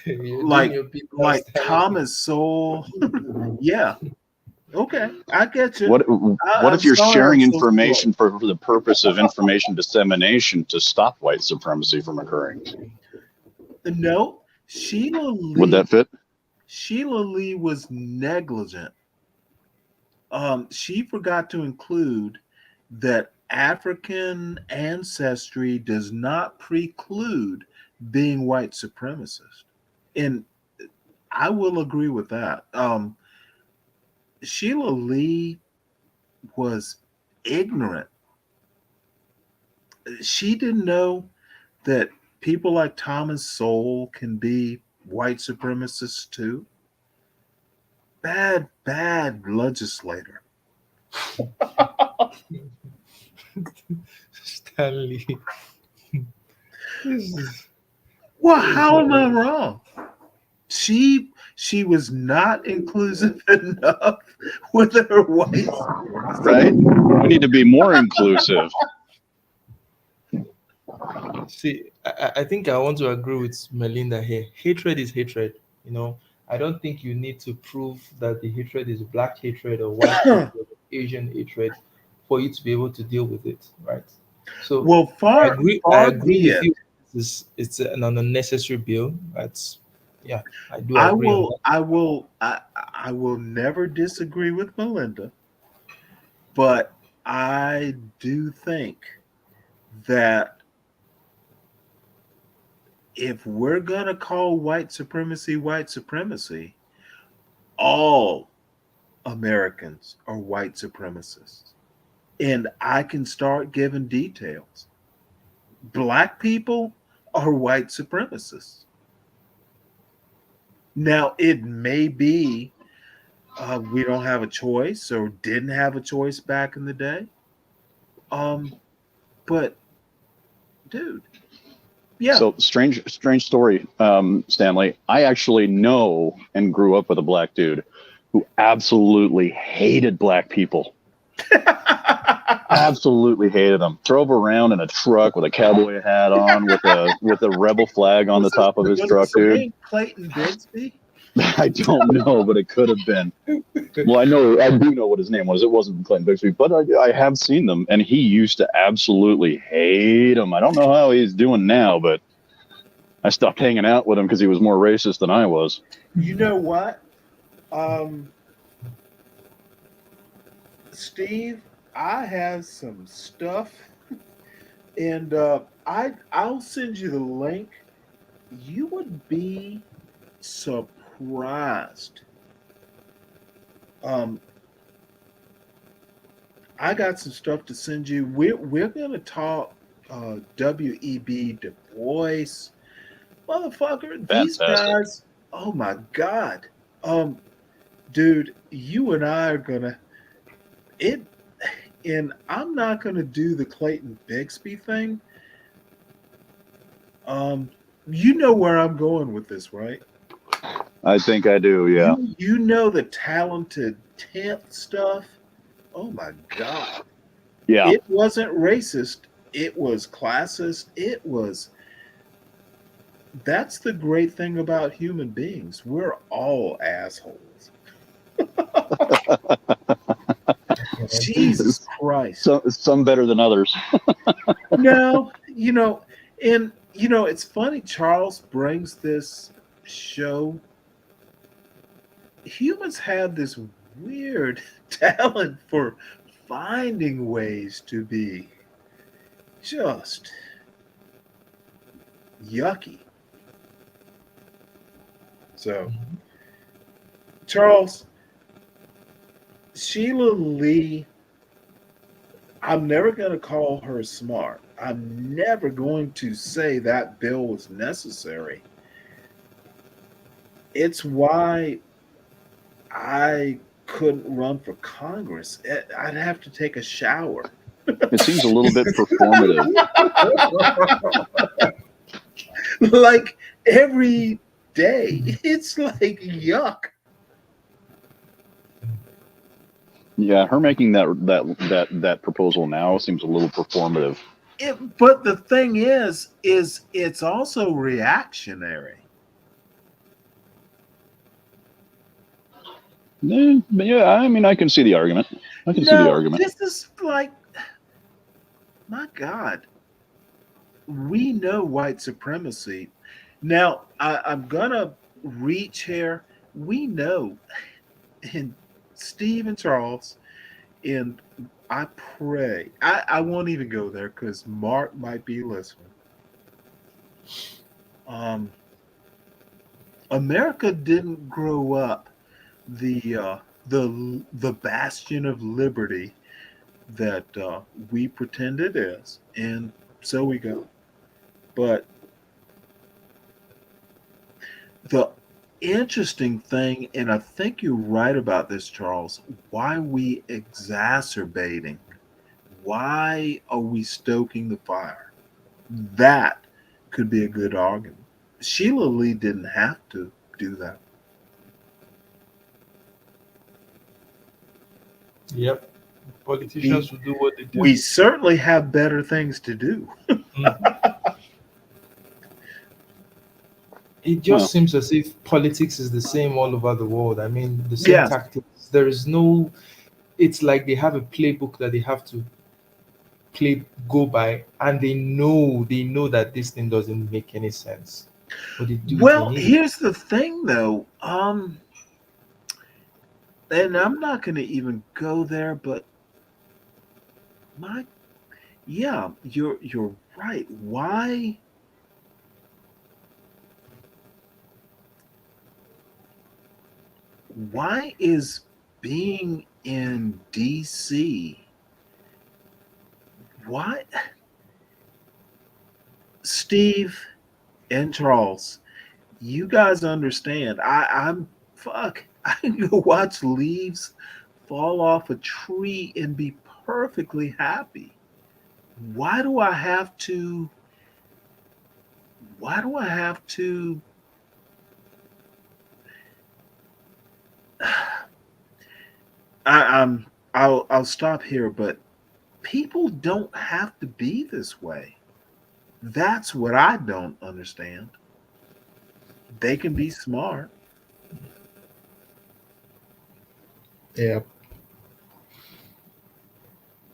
You're doing like your Peter like Stanley. Thomas Sowell. Yeah. Okay, I get you. What I'm if you're sorry I'm sharing so slow. information for the purpose of information dissemination to stop white supremacy from occurring? No, Sheila Would Lee. that fit? Sheila Lee was negligent. She forgot to include that African ancestry does not preclude being white supremacist, and I will agree with that. Sheila Lee was ignorant. She didn't know that people like Thomas Sowell can be white supremacists too. Bad, bad legislator. Stanley. This is Well, this is how am I wrong? She was not inclusive enough with her white Right? supremacy. We need to be more inclusive. see, I think I want to agree with Melinda here. Hatred is hatred. You know, I don't think you need to prove that the hatred is black hatred or white hatred or Asian hatred for you to be able to deal with it, right? So Well, far I far agree be with it. you. It's an unnecessary bill. That's yeah, I do I agree on will that. I will I will never disagree with Melinda, but I do think that if we're going to call white supremacy, all Americans are white supremacists. And I can start giving details. Black people are white supremacists. Now, it may be we don't have a choice or didn't have a choice back in the day. But, dude, yeah. So strange story, Stanley. I actually know and grew up with a black dude who absolutely hated black people. Absolutely hated them. Drove around in a truck with a cowboy hat on, with a rebel flag on the top of his truck, dude. Clayton Bigsby? I don't know, but it could have been. Well, I do know what his name was. It wasn't Clayton Bigsby, but I have seen them, and he used to absolutely hate them. I don't know how he's doing now, but I stopped hanging out with him because he was more racist than I was. You know what? Steve, I have some stuff, and I'll send you the link. You would be surprised. I got some stuff to send you. We're gonna talk W.E.B. Du Bois, motherfucker. These guys. Oh my God, dude, you and I are gonna it. And I'm not gonna do the Clayton Bigsby thing. You know where I'm going with this, right? I think I do, yeah. You know the talented 10th stuff. Oh my God. Yeah. It wasn't racist. It was classist. That's the great thing about human beings. We're all assholes. Jesus Christ. Some better than others. No, and it's funny. Charles brings this show. Humans have this weird talent for finding ways to be just yucky. So, Charles, Sheila Lee, I'm never going to call her smart. I'm never going to say that bill was necessary. It's why I couldn't run for Congress. I'd have to take a shower. It seems a little bit performative. Like every day. It's like yuck. Yeah, her making that proposal now seems a little performative. But the thing is it's also reactionary. Yeah, I mean, I can see the argument. This is like, my God. We know white supremacy. Now, I'm going to reach here. We know, and Steve and Charles, and I pray, I won't even go there because Mark might be listening. America didn't grow up the bastion of liberty that we pretend it is, and so we go. But the interesting thing, and I think you're right about this, Charles, why are we exacerbating? Why are we stoking the fire? That could be a good argument. Sheila Lee didn't have to do that. Yep. Politicians will do what they do. We certainly have better things to do. It just seems as if politics is the same all over the world. I mean, the same tactics. There is no, it's like they have a playbook that they have to go by, and they know that this thing doesn't make any sense. But they do. Well, here's the thing though. And I'm not going to even go there, but Yeah, you're right. Why is being in DC, why, Steve and Charles, you guys understand. I'm fuck. I can go watch leaves fall off a tree and be perfectly happy. Why do I have to why do I have to I'm I'll stop here, but people don't have to be this way. That's what I don't understand. They can be smart. Yeah,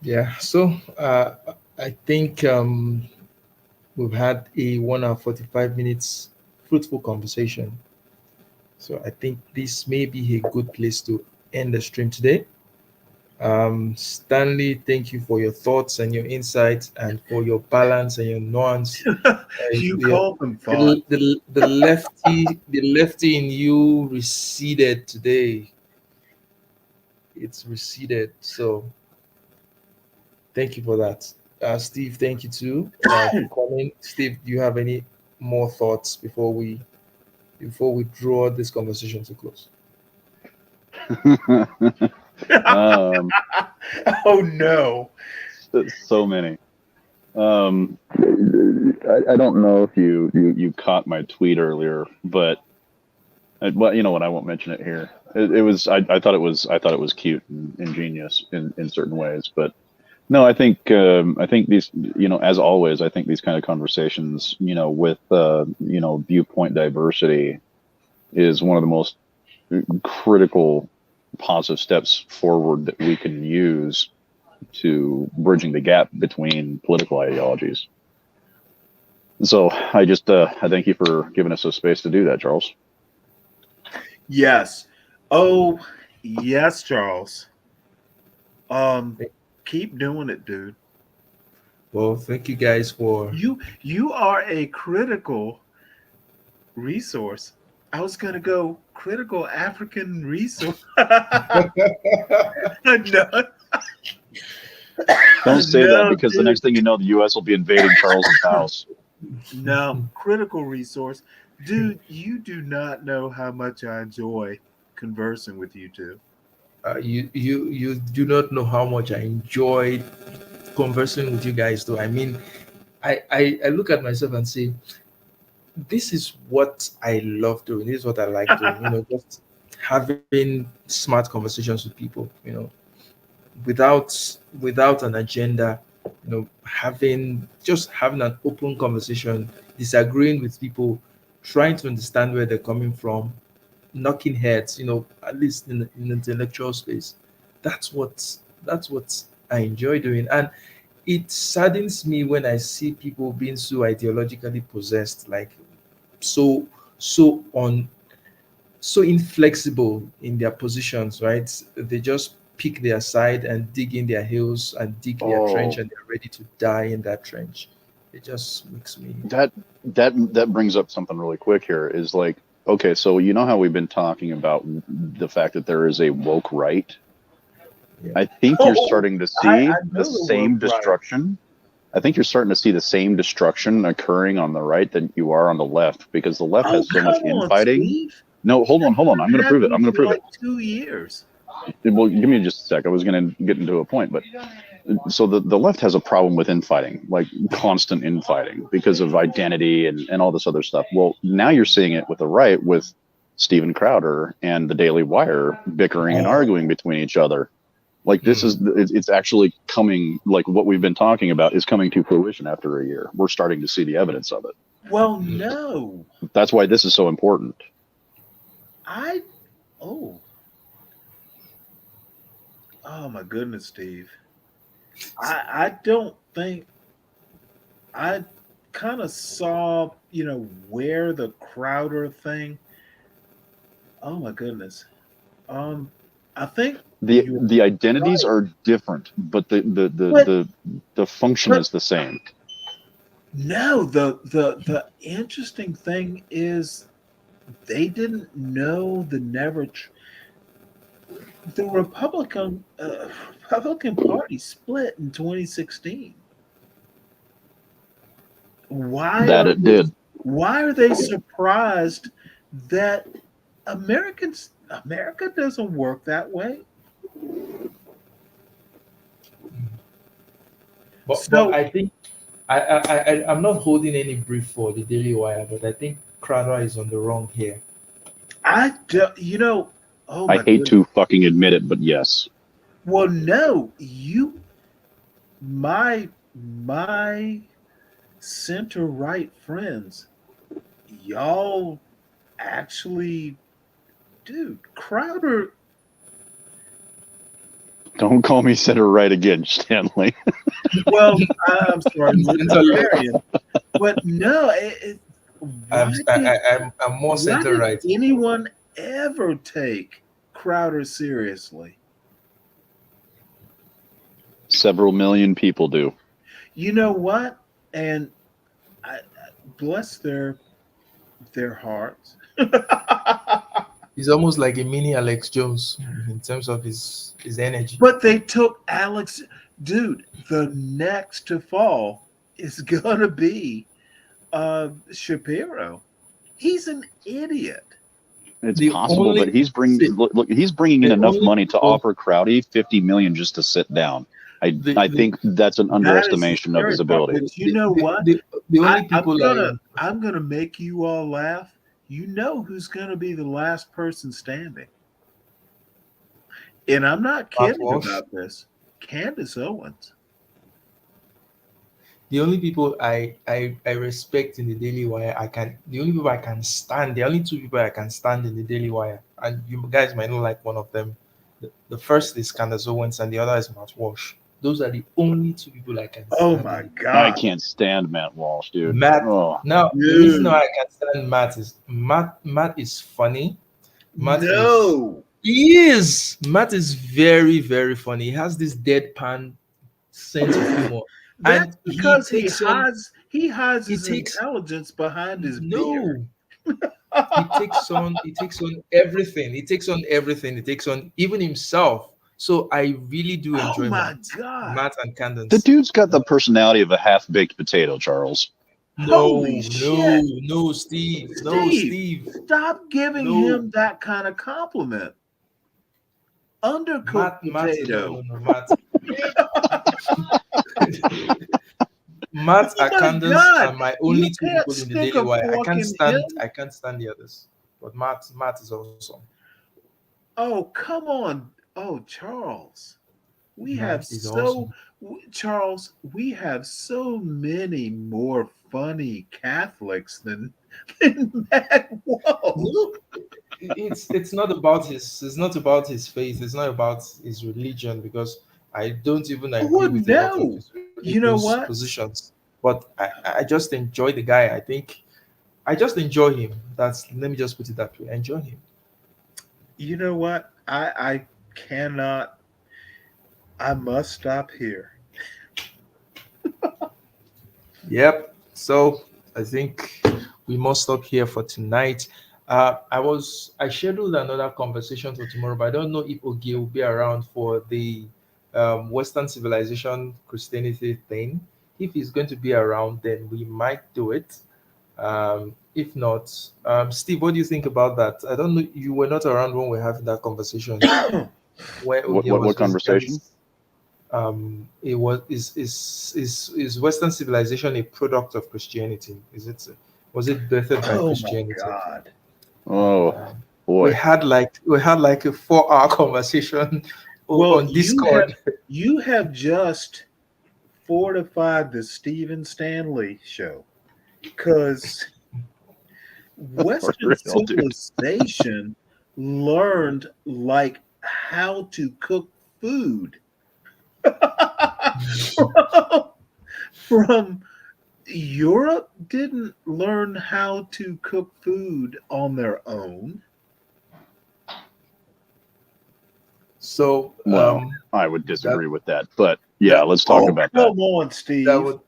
yeah. So I think we've had a 1 hour 45 minutes fruitful conversation. So I think this may be a good place to end the stream today. Stanley, thank you for your thoughts and your insights and for your balance and your nuance. You Yeah, call them thought. the lefty in you receded today. It's receded. So thank you for that. Steve, thank you too for coming. Steve, do you have any more thoughts before we draw this conversation to close? um, Oh no. so many. I don't know if you caught my tweet earlier, but well, you know what? I won't mention it here. It was I thought it was cute and ingenious in certain ways, but no, I think these, you know, as always, I think these kind of conversations, you know, with you know, viewpoint diversity is one of the most critical positive steps forward that we can use to bridging the gap between political ideologies. So I thank you for giving us a space to do that, Charles. Yes. Oh, yes, Charles. Um, keep doing it, dude. Well, thank you guys for You are a critical resource. I was gonna go critical African resource. No, Don't say that no, because the dude. next thing you know, the U.S. will be invading Charles's house. No, critical resource. Dude, you do not know how much I enjoy conversing with you two. you do not know how much I enjoyed conversing with you guys though. I mean, I look at myself and say, this is what I love doing. This is what I like doing. Just having smart conversations with people. Without without an agenda. Having an open conversation, disagreeing with people, trying to understand where they're coming from, knocking heads. At least in the intellectual space. That's what I enjoy doing, and it saddens me when I see people being so ideologically possessed, like so so on so inflexible in their positions, right? They just pick their side and dig in their heels and dig their trench, Oh, and they're ready to die in that trench. It just makes me. that that brings up something really quick here. Is like, okay, so you know how we've been talking about the fact that there is a woke right. Yeah. I think you're Oh, starting to I see the know the word same right. destruction. I think you're starting to see the same destruction occurring on the right that you are on the left because the left Oh, has so much come on, infighting. Steve. No, That's hold on. I'm been going to prove it. I'm happening going to for prove like it. 2 years. Well, give me just a sec. I was going to get into a point, but so the left has a problem with infighting, like constant infighting because of identity and all this other stuff. Well, now you're seeing it with the right with Steven Crowder and the Daily Wire bickering and Oh, arguing between each other. Like this mm. is it's actually coming, like what we've been talking about is coming to fruition after a year. We're starting to see the evidence of it. Well, no. That's why this is so important. I oh oh my goodness, Steve. I don't think I kind of saw, where the Crowder thing. Oh my goodness. Um I think The identities right. are different, but But the function but is the same. no, the interesting thing is they didn't know the the Republican Party split in 2016. Why That are it they did. why are they surprised that America doesn't work that way? But So I think I'm not holding any brief for the Daily Wire, but I think Crowder is on the wrong here. I do, oh I my hate goodness. to fucking admit it, but yes. Well, no, my center right friends, y'all actually, dude, Crowder. Don't call me center right again, Stanley. Well, I'm sorry, Center left. libertarian, but no, why did I'm more why center did right. anyone ever take Crowder seriously? Several million people do. You know what? And bless their hearts. He's almost like a mini Alex Jones in terms of his energy. But they took Alex, dude. The next to fall is gonna be Shapiro. He's an idiot. It's The possible, but only he's bringing see, look, he's bringing in the enough only money to people offer Crowdy 50 million just to sit down. I the think that's an That is the underestimation of scary his part. ability. But you know what? the only people I I'm gonna make you all laugh. You know who's gonna be the last person standing, and I'm not Matt kidding Walsh. about this. Candace Owens. The only people I respect in the Daily Wire, the only people I can stand, the only two people I can stand in the Daily Wire, and you guys might not like one of them. The first is Candace Owens, and the other is Matt Walsh. Those are the only two people I can Oh stand my in. I God, can't stand Matt Walsh, dude. Matt. Oh, Now the reason why dude, I can stand Matt is Matt is funny. Matt is no. Matt is very very funny. He has this deadpan sense of humor, That's and because he hides he his takes intelligence behind his beard. no he takes on everything. He takes on everything. He takes on even himself. So I really do Oh enjoy my Matt. God. Matt and the Candence. dude's got the personality of a half-baked potato, Charles. Holy No, no, shit. no, Steve. No, Steve, Steve. stop giving No. him that kind of compliment. Undercooked Matt, no, potato. no, no, Matt. Matt Oh and my Candence are God. my You only two can't people in the stick Daily a Wire. fork in him. I can't stand the others. But Matt is awesome. Oh, come on. Oh, Charles. We have Matt is awesome. Charles, we have so many more funny Catholics than Matt Walsh. No, it's not about his faith. It's not about his religion because I don't even agree Well, with a lot of no. his You know religious what? positions. But I just enjoy the guy. I think I just enjoy him. That's Let me just put it that way. I enjoy him. You know what? I cannot. I must stop here. Yep. So I think we must stop here for tonight. I scheduled another conversation for tomorrow, but I don't know if Ogie will be around for the Western civilization Christianity thing. If he's going to be around, then we might do it. If not, Steve, what do you think about that? I don't know. You were not around when we were having that conversation where What Ogie what was what basically conversation? it was is Western civilization a product of Christianity? Was it birthed by Oh my Christianity? God. Oh Um, boy. we had like a 4 hour conversation Well, on Discord. you have just fortified the Stephen Stanley show because For Western real, dude. civilization learned like how to cook food from Europe didn't learn how to cook food on their own. So Well, I would disagree that with that, but yeah, that let's talk Oh, about come that. on, Steve. that would.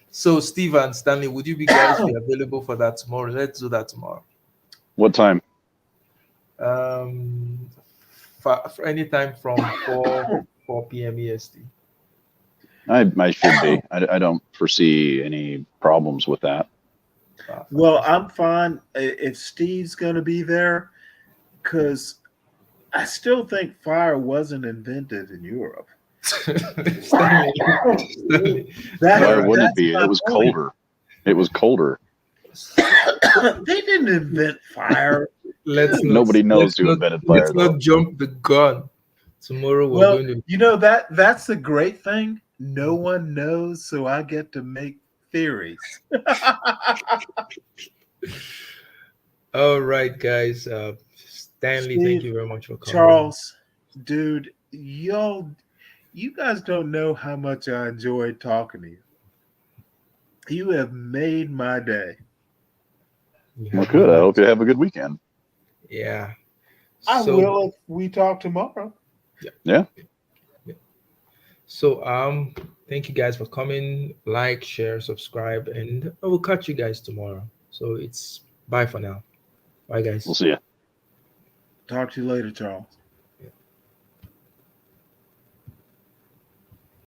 So Steve and Stanley, would you be guys be available for that tomorrow? Let's do that tomorrow. What time? For any time from 4 p.m. EST. I should be. I don't foresee any problems with that. Well, I'm fine if Steve's going to be there because I still think fire wasn't invented in Europe. Stanley, Stanley. Why All right. wouldn't it That's be? my It was point. colder. It was colder. They didn't invent fire. Let's not Nobody knows let's who not invented let's fire, though. not jump the gun. Tomorrow we're Well, going to. you know that's the great thing. No one knows, so I get to make theories. All right, guys. Stanley, thank Steve, you very much for coming. Charles, dude, you guys don't know how much I enjoyed talking to you. You have made my day. You Well, have good. I no hope you idea. have a good weekend. Yeah. I So will if we talk tomorrow. Yeah. so thank you guys for coming. Like, share, subscribe, and I will catch you guys tomorrow. So it's bye for now. Bye guys. We'll see you. Talk to you later, Charles.